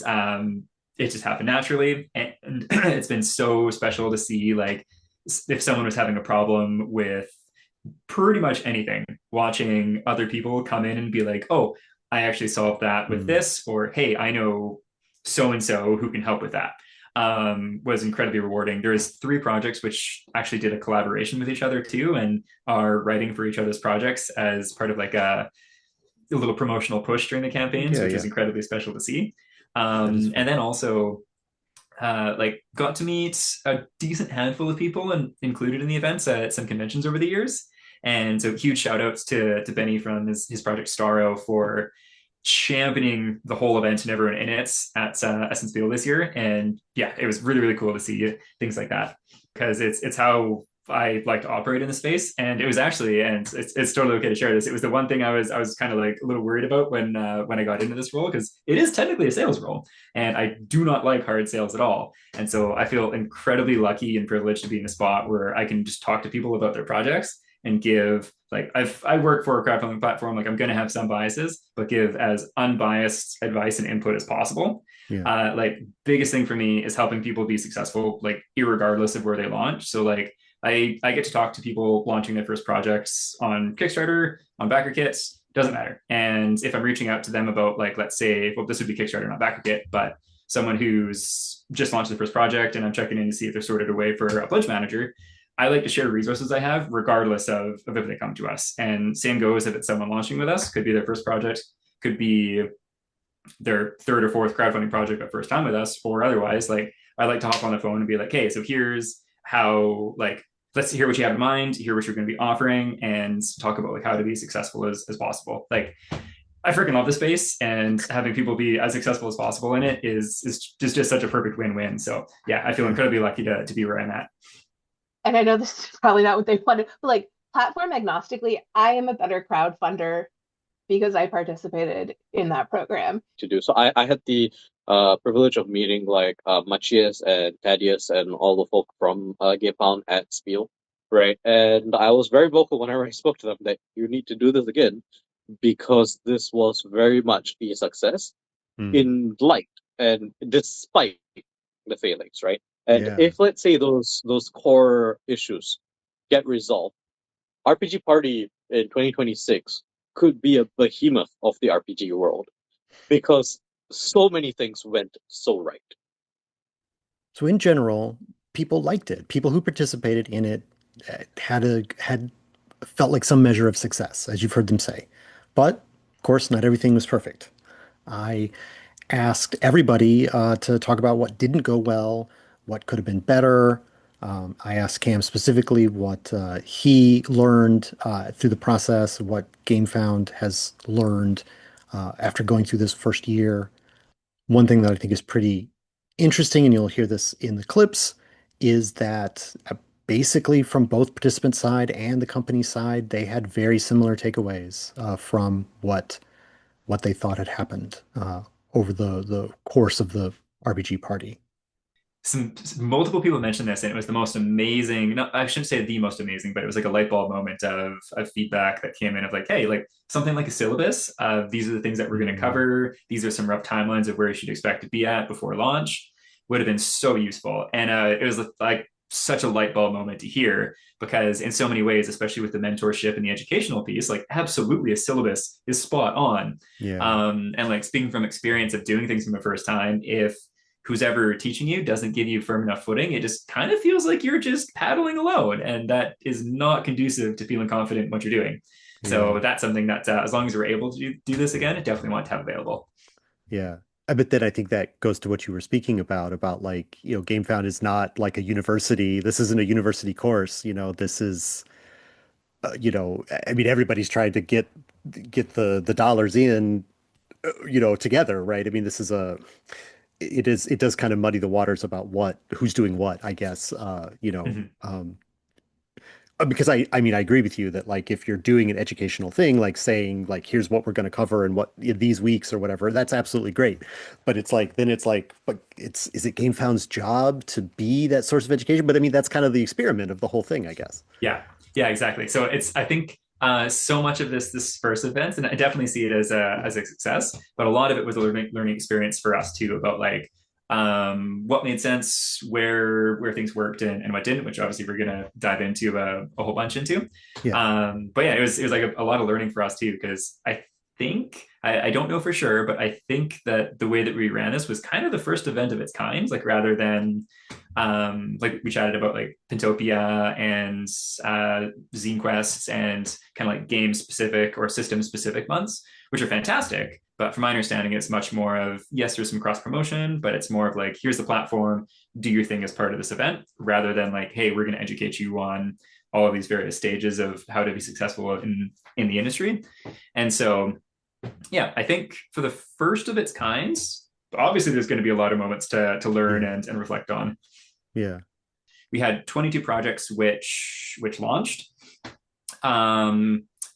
it just happened naturally, and it's been so special to see like if someone was having a problem with pretty much anything, watching other people come in and be like, oh, I actually solved that with this, or hey, I know so and so who can help with that, was incredibly rewarding. There's 3 projects which actually did a collaboration with each other too, and are writing for each other's projects as part of like a a little promotional push during the campaigns, which was incredibly special to see. And then also like got to meet a decent handful of people and included in the events at some conventions over the years. And so huge shout outs to Benny from his project Starro for championing the whole event and everyone in it at Essence Field this year. And yeah, it was really, really cool to see things like that, because it's how I like to operate in the space. And it was actually, and it's totally okay to share this, it was the one thing I was kind of like a little worried about when I got into this role, because it is technically a sales role and I do not like hard sales at all. And so I feel incredibly lucky and privileged to be in a spot where I can just talk to people about their projects and give, like, I work for a crowdfunding platform, like I'm going to have some biases, but give as unbiased advice and input as possible. Like biggest thing for me is helping people be successful, like irregardless of where they launch. So like I get to talk to people launching their first projects on Kickstarter, on BackerKit, doesn't matter. And if I'm reaching out to them about, like, let's say, well, this would be Kickstarter, not BackerKit, but someone who's just launched the first project and I'm checking in to see if they're sorted away for a pledge manager, I like to share resources I have regardless of if they come to us. And same goes if it's someone launching with us, could be their first project, could be their third or fourth crowdfunding project but first time with us, or otherwise, like I like to hop on the phone and be like, hey, so here's how, like, let's hear what you have in mind, hear what you're going to be offering, and talk about like how to be successful as possible. Like I freaking love the space, and having people be as successful as possible in it is just such a perfect win-win. So yeah, I feel incredibly lucky to be where I'm at. And I know this is probably not what they wanted, but like platform agnostically, I am a better crowdfunder because I participated in that program. To do so, I had the privilege of meeting like Matthias and Thaddeus and all the folk from Gamefound at Spiel, right? And I was very vocal whenever I spoke to them that you need to do this again, because this was very much a success in light and despite the failings, right? And if, let's say, those core issues get resolved, RPG Party in 2026 could be a behemoth of the RPG world, because so many things went so right. So in general, people liked it. People who participated in it had felt like some measure of success, as you've heard them say. But of course, not everything was perfect. I asked everybody to talk about what didn't go well, what could have been better. I asked Cam specifically what he learned through the process, what Gamefound has learned after going through this first year. One thing that I think is pretty interesting, and you'll hear this in the clips, is that basically from both participant side and the company side, they had very similar takeaways from what they thought had happened over the course of the RPG party. Some multiple people mentioned this, and it was the most amazing, no, I shouldn't say the most amazing, but it was like a light bulb moment of feedback that came in of like, hey, like something like a syllabus, these are the things that we're going to cover, these are some rough timelines of where you should expect to be at before launch, would have been so useful. And it was like such a light bulb moment to hear, because in so many ways, especially with the mentorship and the educational piece, like absolutely a syllabus is spot on. And like speaking from experience of doing things from the first time, if who's ever teaching you doesn't give you firm enough footing, it just kind of feels like you're just paddling alone, and that is not conducive to feeling confident in what you're doing. So that's something that as long as we're able to do this again, I definitely want to have available. But then I think that goes to what you were speaking about like, Gamefound is not like a university. This isn't a university course. This is, I mean, everybody's trying to get the dollars in, together, right? I mean, it does kind of muddy the waters about who's doing what, I guess, because I mean, I agree with you that like if you're doing an educational thing, like saying like here's what we're going to cover in these weeks or whatever, that's absolutely great. But it's like but is it Gamefound's job to be that source of education? But I mean, that's kind of the experiment of the whole thing, I guess. Yeah, exactly. So I think so much of this first event, and I definitely see it as a success, but a lot of it was a learning experience for us too, about like what made sense, where things worked, and what didn't, which obviously we're gonna dive into a whole bunch into. But yeah, it was like a lot of learning for us too, because I think I don't know for sure, but I think that the way that we ran this was kind of the first event of its kind, like rather than like we chatted about like Pentopia and Zine Quests and kind of like game specific or system specific months. which are fantastic. But from my understanding, it's much more of, yes, there's some cross promotion, but it's more of like, here's the platform, do your thing as part of this event, rather than like, hey, we're going to educate you on all of these various stages of how to be successful in the industry. And so, yeah, I think for the first of its kinds, obviously there's going to be a lot of moments to learn and reflect on. Yeah. We had 22 projects which launched.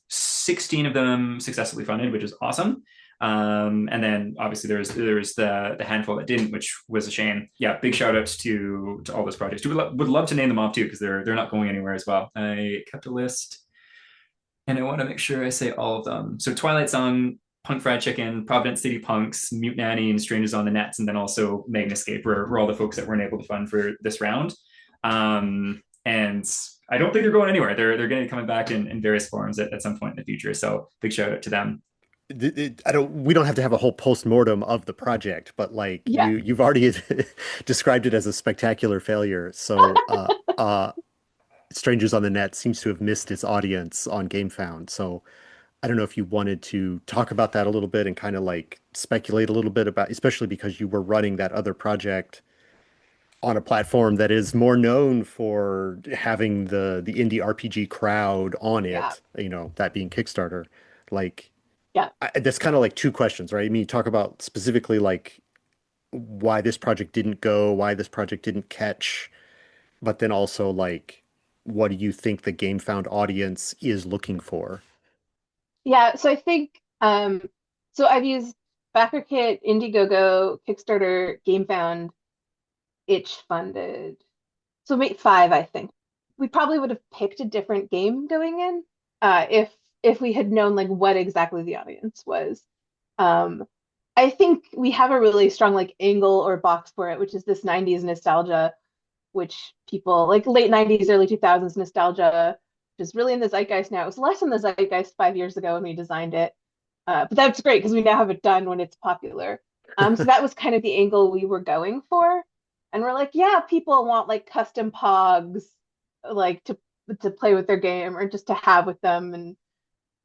16 of them successfully funded, which is awesome. And then obviously there was the handful that didn't, which was a shame. Yeah, big shout outs to all those projects. Would love to name them off too, because they're not going anywhere as well. I kept a list and I want to make sure I say all of them. So Twilight Song, Punk Fried Chicken, Providence City Punks, Mute Nanny, and Strangers on the Nets, and then also Magnascape were all the folks that weren't able to fund for this round. And I don't think they're going anywhere. They're going to be coming back in various forms at some point in the future. So big shout out to them. We don't have to have a whole post-mortem of the project, but like Yeah. you've already described it as a spectacular failure. So Strangers on the Net seems to have missed its audience on Gamefound. So I don't know if you wanted to talk about that a little bit and kind of like speculate a little bit about, especially because you were running that other project on a platform that is more known for having the indie RPG crowd on Yeah. it, you know, that being Kickstarter. Like, Yeah. that's kind of like two questions, right? I mean, you talk about specifically like why this project didn't go, why this project didn't catch, but then also like, what do you think the GameFound audience is looking for? Yeah, so I think so I've used BackerKit, Indiegogo, Kickstarter, Gamefound, itch funded. So maybe five, I think. We probably would have picked a different game going in, if we had known like what exactly the audience was. Um, I think we have a really strong like angle or box for it, which is this 90s nostalgia, which people like late 90s, early 2000s nostalgia, which is really in the zeitgeist now. It was less in the zeitgeist 5 years ago when we designed it. But that's great because we now have it done when it's popular. So that was kind of the angle we were going for. And we're like, yeah, people want like custom pogs, like to play with their game or just to have with them. And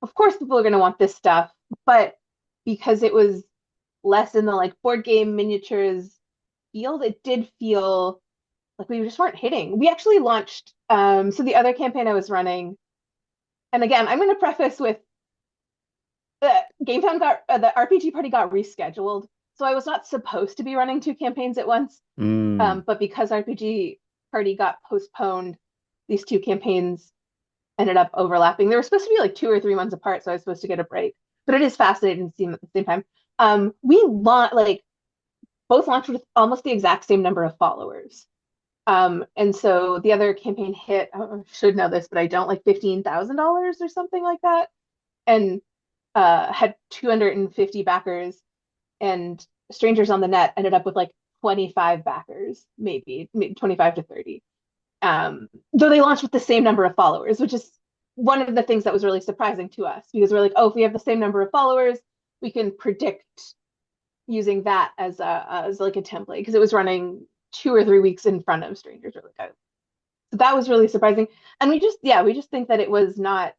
of course people are gonna want this stuff, but because it was less in the like board game miniatures field, it did feel like we just weren't hitting. We actually launched so the other campaign I was running, and again, I'm going to preface with the Gamefound got the RPG party got rescheduled. So I was not supposed to be running two campaigns at once. Mm. But because RPG party got postponed, these two campaigns ended up overlapping. They were supposed to be like 2 or 3 months apart, so I was supposed to get a break. But it is fascinating to see them at the same time. We like both launched with almost the exact same number of followers. And so the other campaign hit, I should know this, but I don't, like $15,000 or something like that, and had 250 backers. And Strangers on the Net ended up with like 25 backers, maybe 25 to 30. Though they launched with the same number of followers, which is one of the things that was really surprising to us because we're like, oh, if we have the same number of followers, we can predict using that as like a template because it was running 2 or 3 weeks in front of Strangers Really Good. So that was really surprising. And we just think that it was not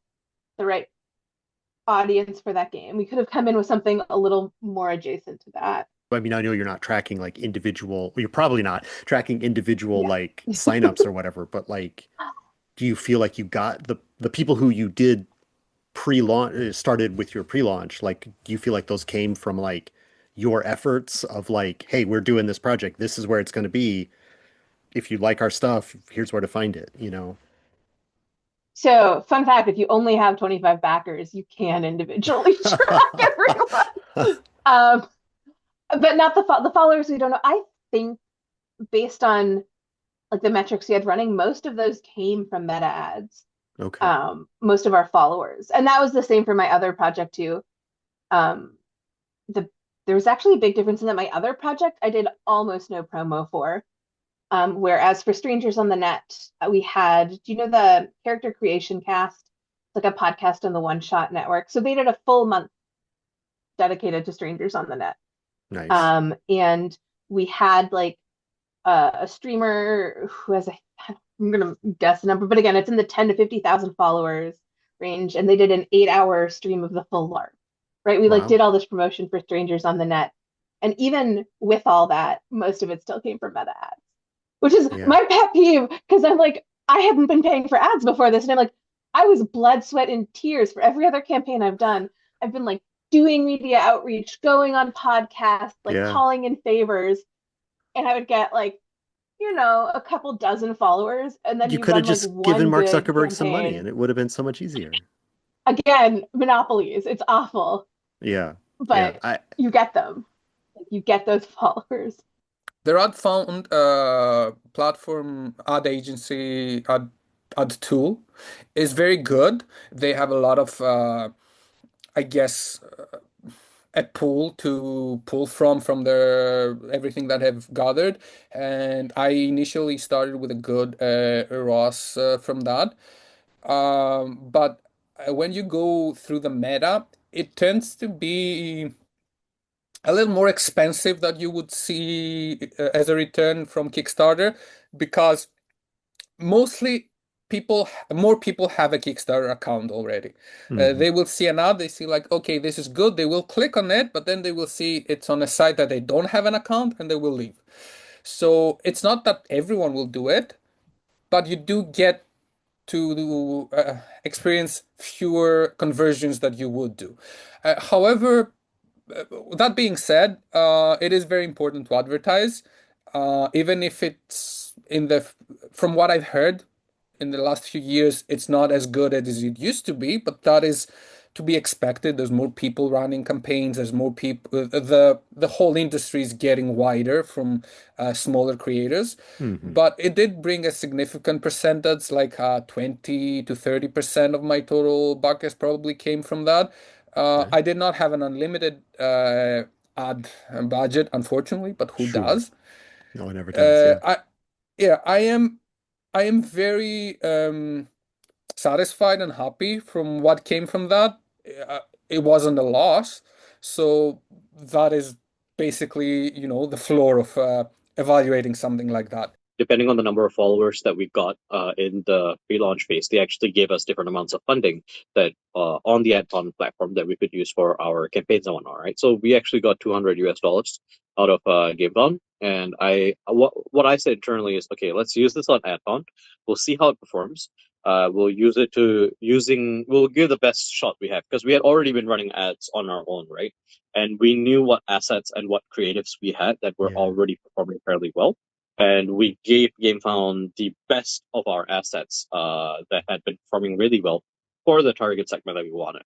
the right audience for that game. We could have come in with something a little more adjacent to that. I mean, I know you're not tracking like individual, well, you're probably not tracking individual Yeah. like signups or whatever, but like, do you feel like you got the people who you did pre-launch started with your pre-launch? Like, do you feel like those came from like your efforts of like, hey, we're doing this project. This is where it's going to be. If you like our stuff, here's where to find it, you know? So, fun fact, if you only have 25 backers, you can individually track everyone. Um, but not the followers we don't know. I think based on like the metrics we had running, most of those came from meta ads. Okay. Most of our followers. And that was the same for my other project too. Um, there was actually a big difference in that my other project I did almost no promo for. Whereas for Strangers on the Net, we had, do you know the Character Creation Cast? It's like a podcast on the OneShot network. So they did a full month dedicated to Strangers on the Net. Nice. And we had like a streamer who has I'm gonna guess the number, but again, it's in the 10 to 50,000 followers range, and they did an 8-hour stream of the full LARP. right? We like Wow. did all this promotion for strangers on the net. And even with all that, most of it still came from meta ads, which is Yeah. my pet peeve because I'm like, I haven't been paying for ads before this. And I'm like, I was blood, sweat, and tears for every other campaign I've done. I've been like doing media outreach, going on podcasts, like Yeah. calling in favors. And I would get like, a couple dozen followers. And then You you could have run like just given one Mark good Zuckerberg some money and campaign. it would have been so much easier. Again, monopolies. It's awful, Yeah. Yeah. but you get them. Like, you get those followers. Their ad found platform ad agency ad tool is very good. They have a lot of I guess a pool to pull from their everything that have gathered. And I initially started with a good ROS from that. But when you go through the meta, it tends to be a little more expensive that you would see as a return from Kickstarter because mostly more people have a Kickstarter account already. Hmm. They will see an ad, they see like, okay, this is good. They will click on it, but then they will see it's on a site that they don't have an account and they will leave. So it's not that everyone will do it, but you do get to experience fewer conversions that you would do. However, that being said, it is very important to advertise, even if it's from what I've heard in the last few years, it's not as good as it used to be, but that is to be expected. There's more people running campaigns. There's more people. The whole industry is getting wider from smaller creators, Hmm. but it did bring a significant percentage, like 20 to 30% of my total buckets probably came from that. Okay. I did not have an unlimited ad budget, unfortunately, but who Sure. does? No one ever does. Yeah. I yeah, I am very satisfied and happy from what came from that. It wasn't a loss, so that is basically, the floor of evaluating something like that. Depending on the number of followers that we got in the pre-launch phase, they actually gave us different amounts of funding that on the AdCon platform that we could use for our campaigns and whatnot, right? So we actually got $200 out of Gamefound, and what I said internally is, okay, let's use this on AdCon. We'll see how it performs. We'll use it we'll give the best shot we have because we had already been running ads on our own, right? And we knew what assets and what creatives we had that were Yeah. already performing fairly well, and we gave Gamefound the best of our assets that had been performing really well for the target segment that we wanted.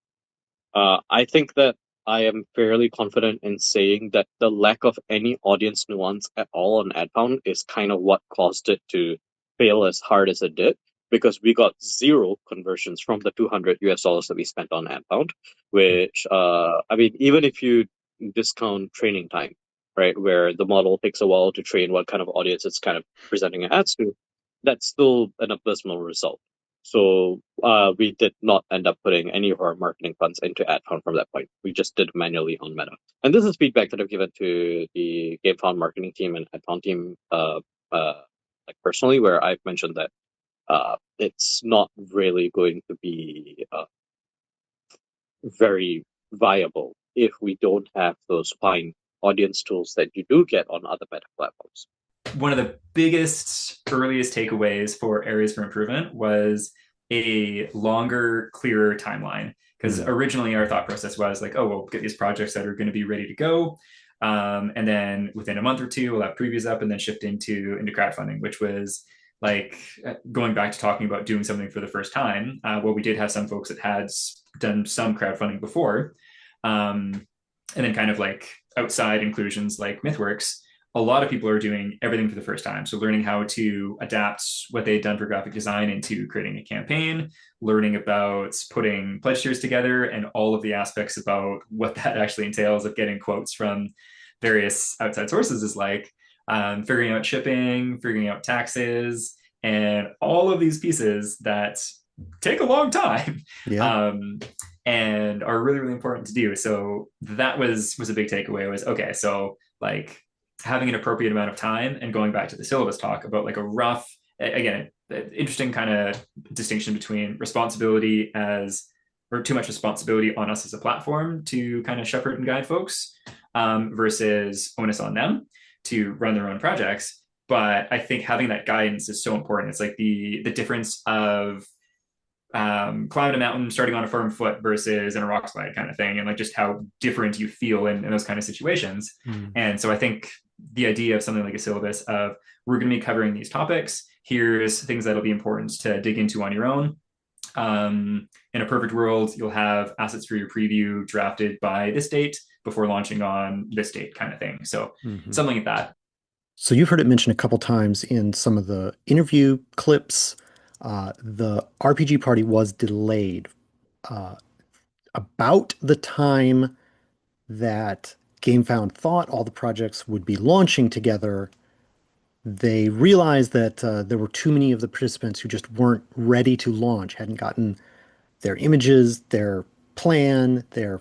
I think that I am fairly confident in saying that the lack of any audience nuance at all on AdPound is kind of what caused it to fail as hard as it did, because we got zero conversions from the $200 that we spent on AdPound, which, I mean, even if you discount training time, right, where the model takes a while to train what kind of audience it's kind of presenting ads to, that's still an abysmal result. So we did not end up putting any of our marketing funds into AdFound from that point. We just did manually on Meta. And this is feedback that I've given to the Gamefound marketing team and AdFound team, like personally, where I've mentioned that it's not really going to be very viable if we don't have those fine audience tools that you do get on other Meta platforms. One of the biggest, earliest takeaways for areas for improvement was a longer, clearer timeline. Because originally our thought process was like, oh, we'll get these projects that are going to be ready to go. And then within a month or two, we'll have previews up and then shift into crowdfunding, which was like going back to talking about doing something for the first time. Well, we did have some folks that had done some crowdfunding before. And then kind of like outside inclusions like MythWorks, a lot of people are doing everything for the first time. So learning how to adapt what they'd done for graphic design into creating a campaign, learning about putting pledge tiers together and all of the aspects about what that actually entails of getting quotes from various outside sources is like, figuring out shipping, figuring out taxes, and all of these pieces that take a long time. Yeah. And are really, really important to do. So that was a big takeaway was, okay, so like having an appropriate amount of time and going back to the syllabus talk about like a rough, again, interesting kind of distinction between responsibility as or too much responsibility on us as a platform to kind of shepherd and guide folks, versus onus on them to run their own projects. But I think having that guidance is so important. It's like the difference of climbing a mountain, starting on a firm foot versus in a rock slide kind of thing, and like just how different you feel in those kind of situations. And so I think the idea of something like a syllabus of we're going to be covering these topics. Here's things that'll be important to dig into on your own. In a perfect world, you'll have assets for your preview drafted by this date before launching on this date kind of thing. So something like that. So you've heard it mentioned a couple times in some of the interview clips. The RPG party was delayed about the time that Gamefound thought all the projects would be launching together. They realized that there were too many of the participants who just weren't ready to launch, hadn't gotten their images, their plan, their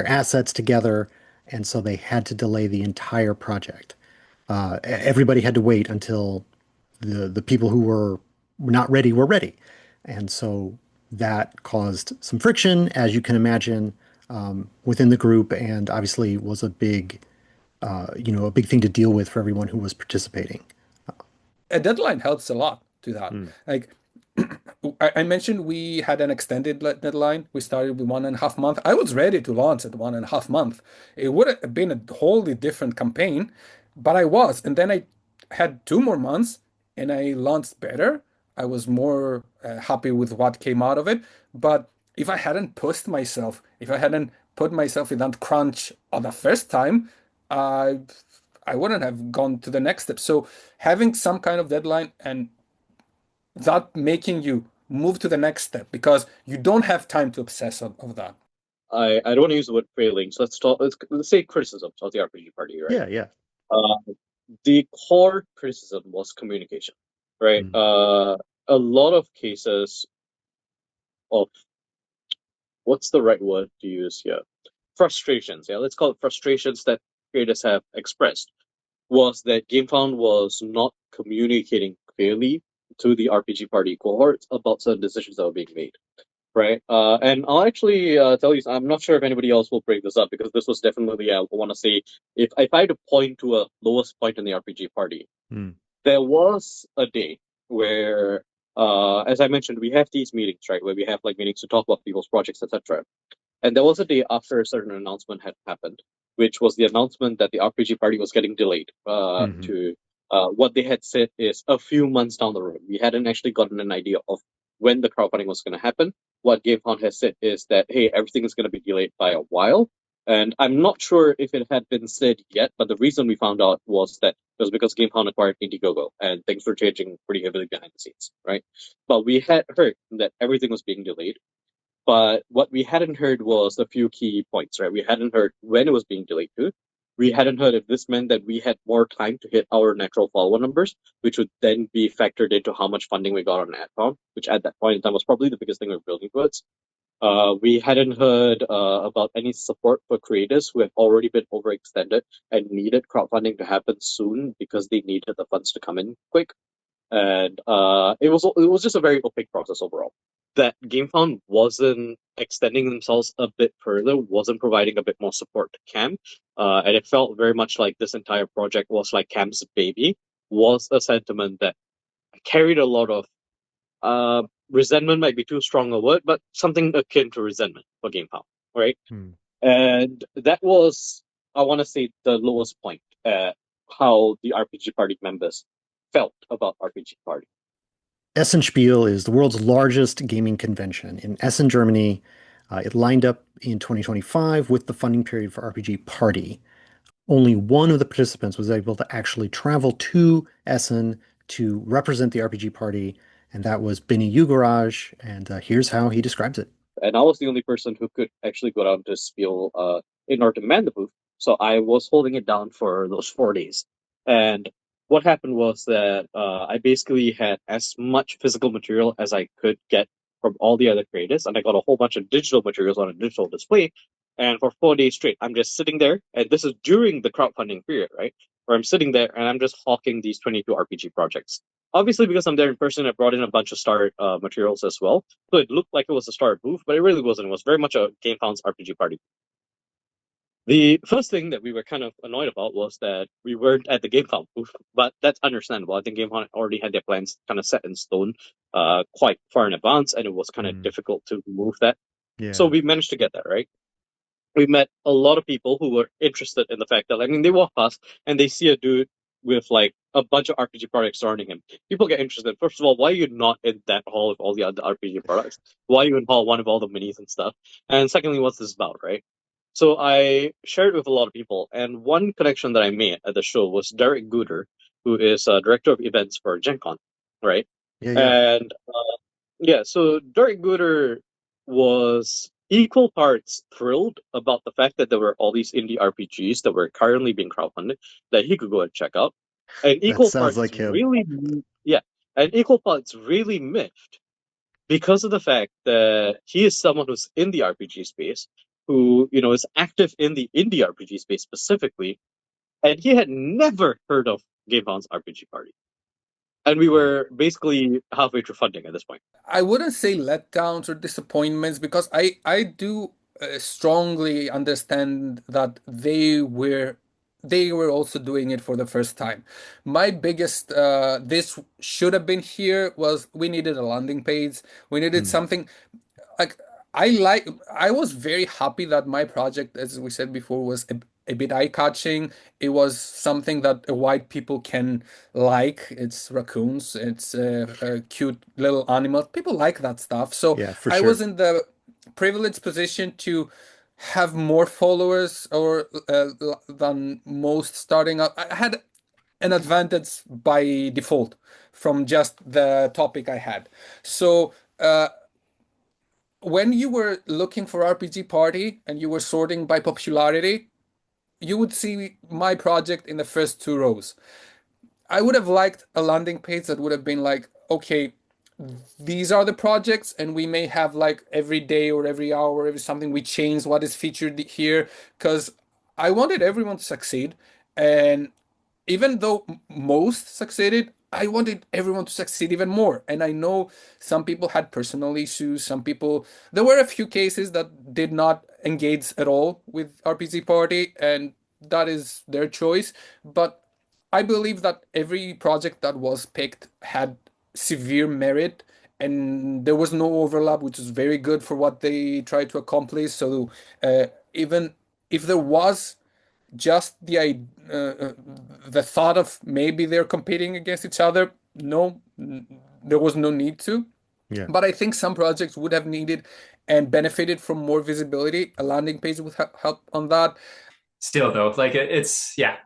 assets together, and so they had to delay the entire project. Everybody had to wait until the people who were not ready were ready, and so that caused some friction, as you can imagine, within the group, and obviously was a big thing to deal with for everyone who was participating. A deadline helps a lot to that. Like I mentioned, we had an extended deadline. We started with 1.5 months. I was ready to launch at 1.5 months. It would have been a wholly different campaign, but I was. And then I had 2 more months and I launched better. I was more happy with what came out of it. But if I hadn't pushed myself, if I hadn't put myself in that crunch on the first time, I wouldn't have gone to the next step. So having some kind of deadline and that making you move to the next step because you don't have time to obsess of that. I don't want to use the word failing, so let's say criticisms of the RPG party, right? Yeah. The core criticism was communication, right? A lot of cases of what's the right word to use here? Frustrations, yeah, let's call it frustrations that creators have expressed, was that Gamefound was not communicating clearly to the RPG party cohorts about certain decisions that were being made, right? And I'll actually tell you, I'm not sure if anybody else will bring this up because this was definitely, I want to say, if I had to point to a lowest point in the RPG party, there was a day where, as I mentioned, we have these meetings, right, where we have like meetings to talk about people's projects, etc. And there was a day after a certain announcement had happened, which was the announcement that the RPG party was getting delayed to what they had said is a few months down the road. We hadn't actually gotten an idea of when the crowdfunding was going to happen. What Gamefound has said is that, hey, everything is going to be delayed by a while. And I'm not sure if it had been said yet, but the reason we found out was that it was because Gamefound acquired Indiegogo and things were changing pretty heavily behind the scenes, right? But we had heard that everything was being delayed. But what we hadn't heard was a few key points, right? We hadn't heard when it was being delayed to. We hadn't heard if this meant that we had more time to hit our natural follower numbers, which would then be factored into how much funding we got on AdCon, which at that point in time was probably the biggest thing we were building towards. We hadn't heard about any support for creators who have already been overextended and needed crowdfunding to happen soon because they needed the funds to come in quick. And it was just a very opaque process overall. That Gamefound wasn't extending themselves a bit further, wasn't providing a bit more support to Cam, and it felt very much like this entire project was like Cam's baby, was a sentiment that carried a lot of resentment, might be too strong a word, but something akin to resentment for Gamefound, right? And that was, I want to say, the lowest point at how the RPG Party members felt about RPG Party. Essen Spiel is the world's largest gaming convention in Essen, Germany. It lined up in 2025 with the funding period for RPG Party. Only one of the participants was able to actually travel to Essen to represent the RPG Party, and that was Benny Yugaraj, and here's how he describes it. And I was the only person who could actually go down to Spiel in order to man the booth, so I was holding it down for those 4 days. And what happened was that I basically had as much physical material as I could get from all the other creators, and I got a whole bunch of digital materials on a digital display. And for 4 days straight, I'm just sitting there, and this is during the crowdfunding period, right? Where I'm sitting there and I'm just hawking these 22 RPG projects obviously, because I'm there in person, I brought in a bunch of start materials as well. So it looked like it was a start booth, but it really wasn't. It was very much a Gamefound's RPG party. The first thing that we were kind of annoyed about was that we weren't at the Gamefound booth, but that's understandable. I think Gamefound already had their plans kind of set in stone quite far in advance, and it was kind of difficult to move that. Yeah. So we managed to get that, right? We met a lot of people who were interested in the fact that, I mean, they walk past and they see a dude with like a bunch of RPG products surrounding him. People get interested. First of all, why are you not in that hall with all the other RPG products? Why are you in hall one with all the minis and stuff? And secondly, what's this about, right? So I shared with a lot of people, and one connection that I made at the show was Derek Gooder, who is director of events for Gen Con, right? Yeah. And so Derek Gooder was equal parts thrilled about the fact that there were all these indie RPGs that were currently being crowdfunded that he could go and check out, and That sounds like him. equal parts really miffed because of the fact that he is someone who's in the RPG space, who is active in the indie RPG space specifically, and he had never heard of Gamefound's RPG Party, and we were basically halfway through funding at this point. I wouldn't say letdowns or disappointments, because I do strongly understand that they were also doing it for the first time. My biggest this should have been here was we needed a landing page. We needed something like I was very happy that my project, as we said before, was a bit eye-catching. It was something that white people can like. It's raccoons. It's cute little animals. People like that stuff. So Yeah, for I sure. was in the privileged position to have more followers or than most starting out. I had an advantage by default from just the topic I had. So when you were looking for RPG Party and you were sorting by popularity, you would see my project in the first two rows. I would have liked a landing page that would have been like, okay, these are the projects, and we may have like every day or every hour or every something we change what is featured here, because I wanted everyone to succeed. And even though most succeeded, I wanted everyone to succeed even more. And I know some people had personal issues. There were a few cases that did not engage at all with RPG Party, and that is their choice. But I believe that every project that was picked had severe merit, and there was no overlap, which is very good for what they tried to accomplish. So even if there was just the thought of maybe they're competing against each other, no, there was no need to. Yeah. But I think some projects would have needed and benefited from more visibility. A landing page would help on that. Still though, like it's yeah,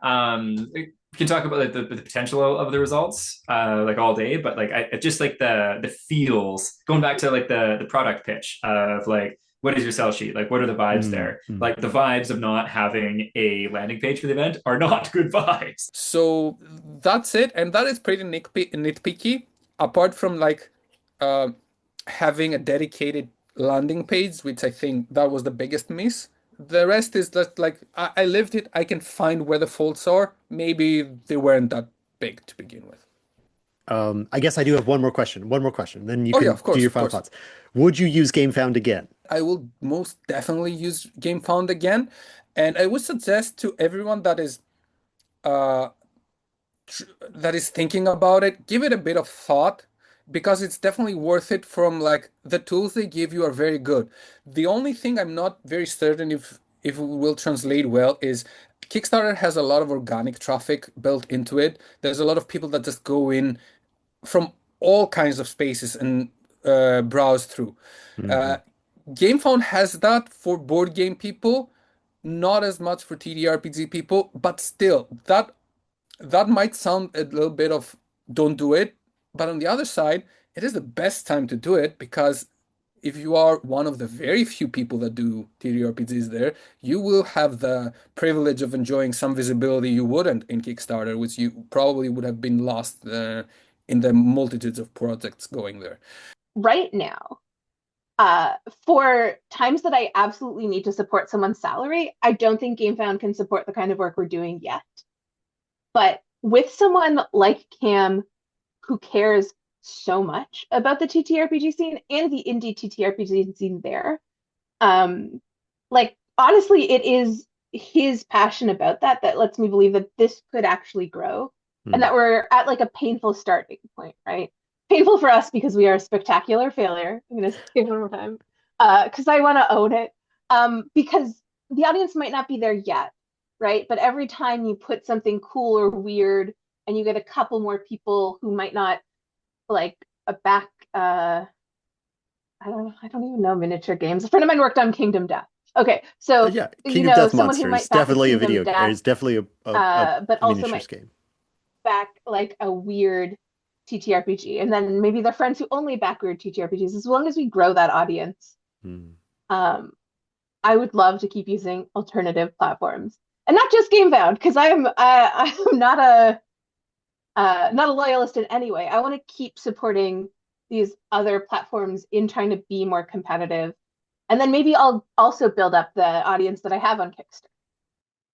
we can talk about like the potential of the results like all day, but like I just like the feels, going back to like the product pitch of like, what is your sell sheet, like what are the vibes there, like the vibes of not having a landing page for the event are not good vibes. So that's it, and that is pretty nitpicky. Apart from like having a dedicated landing page, which I think that was the biggest miss. The rest is just like I lived it. I can find where the faults are. Maybe they weren't that big to begin with. I guess I do have one more question. One more question. Then you Oh yeah, can of course, do your of final course. thoughts. Would you use Gamefound again? I will most definitely use Gamefound again, and I would suggest to everyone uh, that is thinking about it, give it a bit of thought, because it's definitely worth it. From like the tools they give you are very good. The only thing I'm not very certain if it will translate well is Kickstarter has a lot of organic traffic built into it. There's a lot of people that just go in from all kinds of spaces and browse through. Hmm. Uh, GameFound has that for board game people, not as much for TTRPG people, but still, that might sound a little bit of don't do it, but on the other side, it is the best time to do it, because if you are one of the very few people that do TTRPGs there, you will have the privilege of enjoying some visibility you wouldn't in Kickstarter, which you probably would have been lost in the multitudes of projects going there. Right now, for times that I absolutely need to support someone's salary, I don't think Gamefound can support the kind of work we're doing yet. But with someone like Cam, who cares so much about the TTRPG scene and the indie TTRPG scene there. Like honestly, it is his passion about that that lets me believe that this could actually grow and that we're at like a painful starting point, right? Painful for us because we are a spectacular failure. I'm gonna say it one more time. Because I want to own it. Because the audience might not be there yet, right? But every time you put something cool or weird and you get a couple more people who might not like a back I don't even know miniature games. A friend of mine worked on Kingdom Death. Okay, so Yeah, you Kingdom know Death someone who Monsters might back a definitely a Kingdom video game. Death, It's definitely a but also miniatures might game. back like a weird TTRPG, and then maybe their friends who only back weird TTRPGs. As long as we grow that audience, um, I would love to keep using alternative platforms and not just Gamefound because I'm not a loyalist in any way. I want to keep supporting these other platforms in trying to be more competitive. And then maybe I'll also build up the audience that I have on Kickstarter.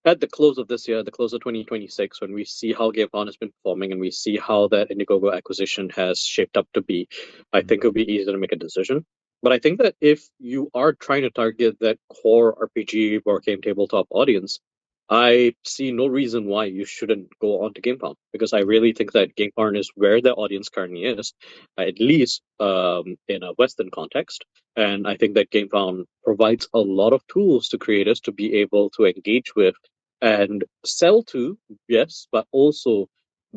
At the close of this year, the close of 2026, when we see how Gamefound has been performing and we see how that Indiegogo acquisition has shaped up to be, I think it'll be easy to make a decision. But I think that if you are trying to target that core RPG board game tabletop audience, I see no reason why you shouldn't go on to Gamefound because I really think that Gamefound is where the audience currently is, at least in a Western context. And I think that Gamefound provides a lot of tools to creators to be able to engage with and sell to, yes, but also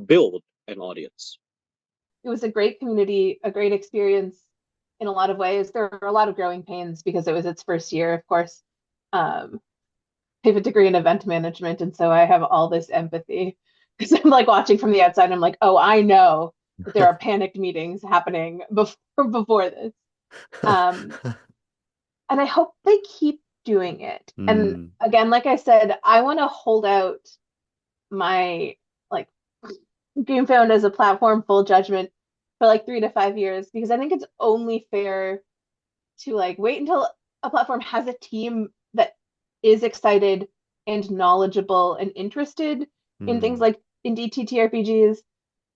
build an audience. It was a great community, a great experience in a lot of ways. There were a lot of growing pains because it was its first year, of course. Um, I have a degree in event management, and so I have all this empathy because I'm like watching from the outside. And I'm like, oh, I know that there are panicked meetings happening before this. Um, and I hope they keep doing it. And again, like I said, I want to hold out my like Gamefound as a platform full judgment for like 3 to 5 years because I think it's only fair to like wait until a platform has a team that is excited and knowledgeable and interested in things like indie TTRPGs,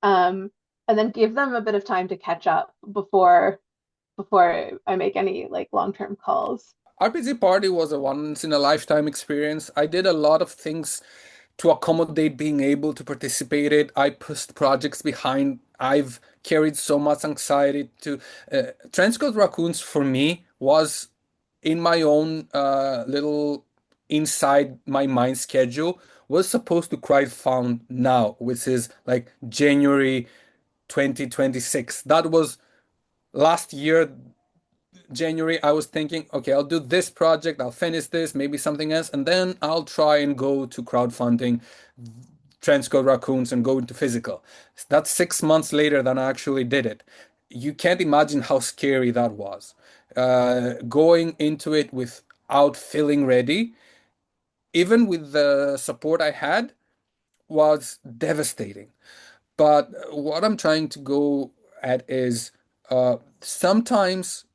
and then give them a bit of time to catch up before I make any like long-term calls. RPG Party was a once in a lifetime experience. I did a lot of things to accommodate being able to participate in it. I pushed projects behind. I've carried so much anxiety to Transcode Raccoons for me was in my own little inside my mind schedule was supposed to crowdfund now, which is like January 2026. That was last year January, I was thinking, okay, I'll do this project, I'll finish this, maybe something else, and then I'll try and go to crowdfunding Transcode Raccoons and go into physical. That's 6 months later than I actually did it. You can't imagine how scary that was. Going into it without feeling ready, even with the support I had, was devastating. But what I'm trying to go at is sometimes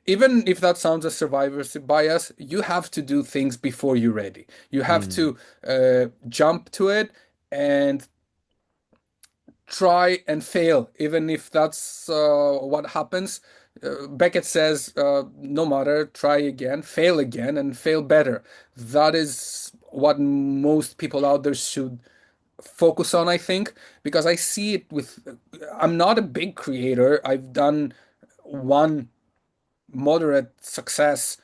even if that sounds a survivorship bias, you have to do things before you're ready. You have to jump to it and try and fail, even if that's what happens. Beckett says, no matter, try again, fail again, and fail better. That is what most people out there should focus on, I think, because I see it with. I'm not a big creator. I've done one moderate success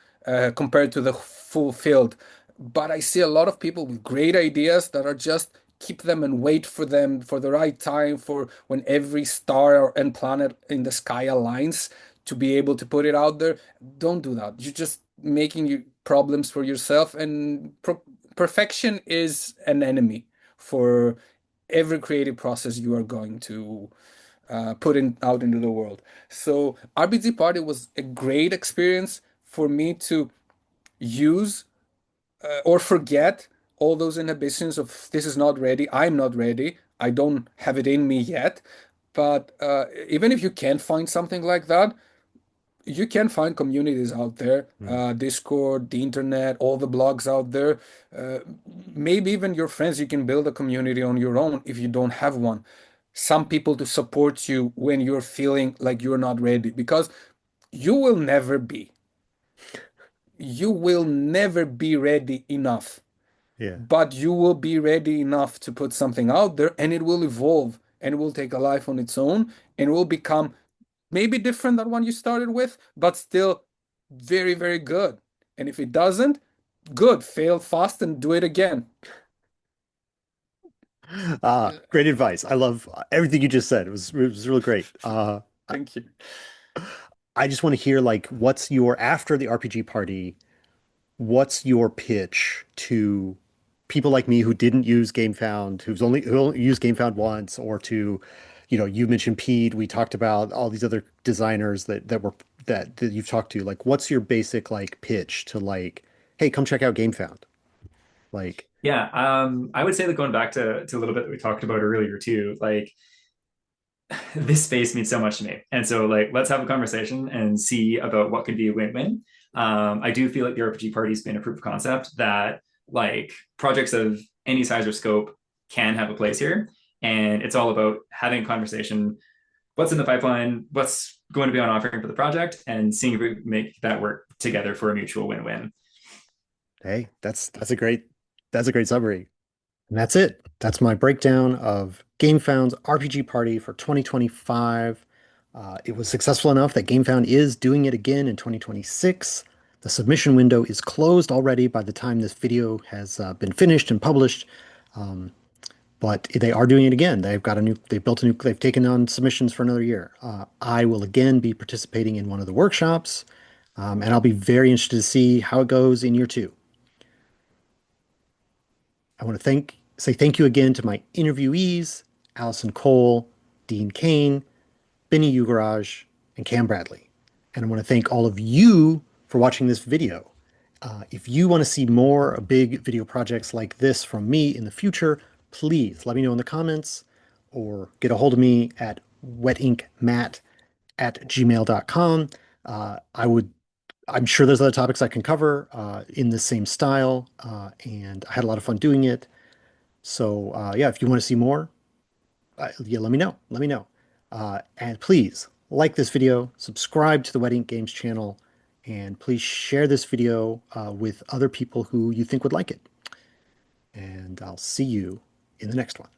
compared to the full field. But I see a lot of people with great ideas that are just keep them and wait for them for the right time for when every star and planet in the sky aligns to be able to put it out there. Don't do that. You're just making you problems for yourself, and perfection is an enemy for every creative process you are going to put out into the world. So RPG Party was a great experience for me to use or forget all those inhibitions of this is not ready, I'm not ready, I don't have it in me yet. But even if you can't find something like that, you can find communities out there, Discord, the internet, all the blogs out there. Uh, Maybe even your friends, you can build a community on your own if you don't have one. some people to support you when you're feeling like you're not ready, because you will never be. You will never be ready enough, Yeah. but you will be ready enough to put something out there, and it will evolve and it will take a life on its own and will become maybe different than one you started with, but still very, very good. And if it doesn't, good, fail fast and do it again. Great advice. I love everything you just said. It was really great. Thank you. I just want to hear like what's your after the RPG party, what's your pitch to people like me who didn't use Gamefound, who only used Gamefound once, or to, you mentioned Pete, we talked about all these other designers that you've talked to. Like, what's your basic like pitch to like, hey, come check out Gamefound? Like, Yeah, I would say that going back to a little bit that we talked about earlier too, like this space means so much to me. And so like let's have a conversation and see about what could be a win-win. I do feel like the RPG party's been a proof of concept that like projects of any size or scope can have a place here. And it's all about having a conversation, what's in the pipeline, what's going to be on offering for the project, and seeing if we make that work together for a mutual win-win. hey, that's a great summary. And that's it. That's my breakdown of GameFound's RPG Party for 2025. It was successful enough that GameFound is doing it again in 2026. The submission window is closed already by the time this video has been finished and published. Um, but they are doing it again. They've taken on submissions for another year. I will again be participating in one of the workshops, and I'll be very interested to see how it goes in year two. I want to say thank you again to my interviewees, Allison Cole, Dean Gkane, Benny Yugaraj, and Cam Bradley. And I want to thank all of you for watching this video. If you want to see more big video projects like this from me in the future, please let me know in the comments or get a hold of me at wetinkmatt@gmail.com. I'm sure there's other topics I can cover in the same style, and I had a lot of fun doing it. So yeah, if you want to see more, yeah, let me know. Let me know. And please like this video, subscribe to the Wet Ink Games channel, and please share this video with other people who you think would like it. And I'll see you in the next one.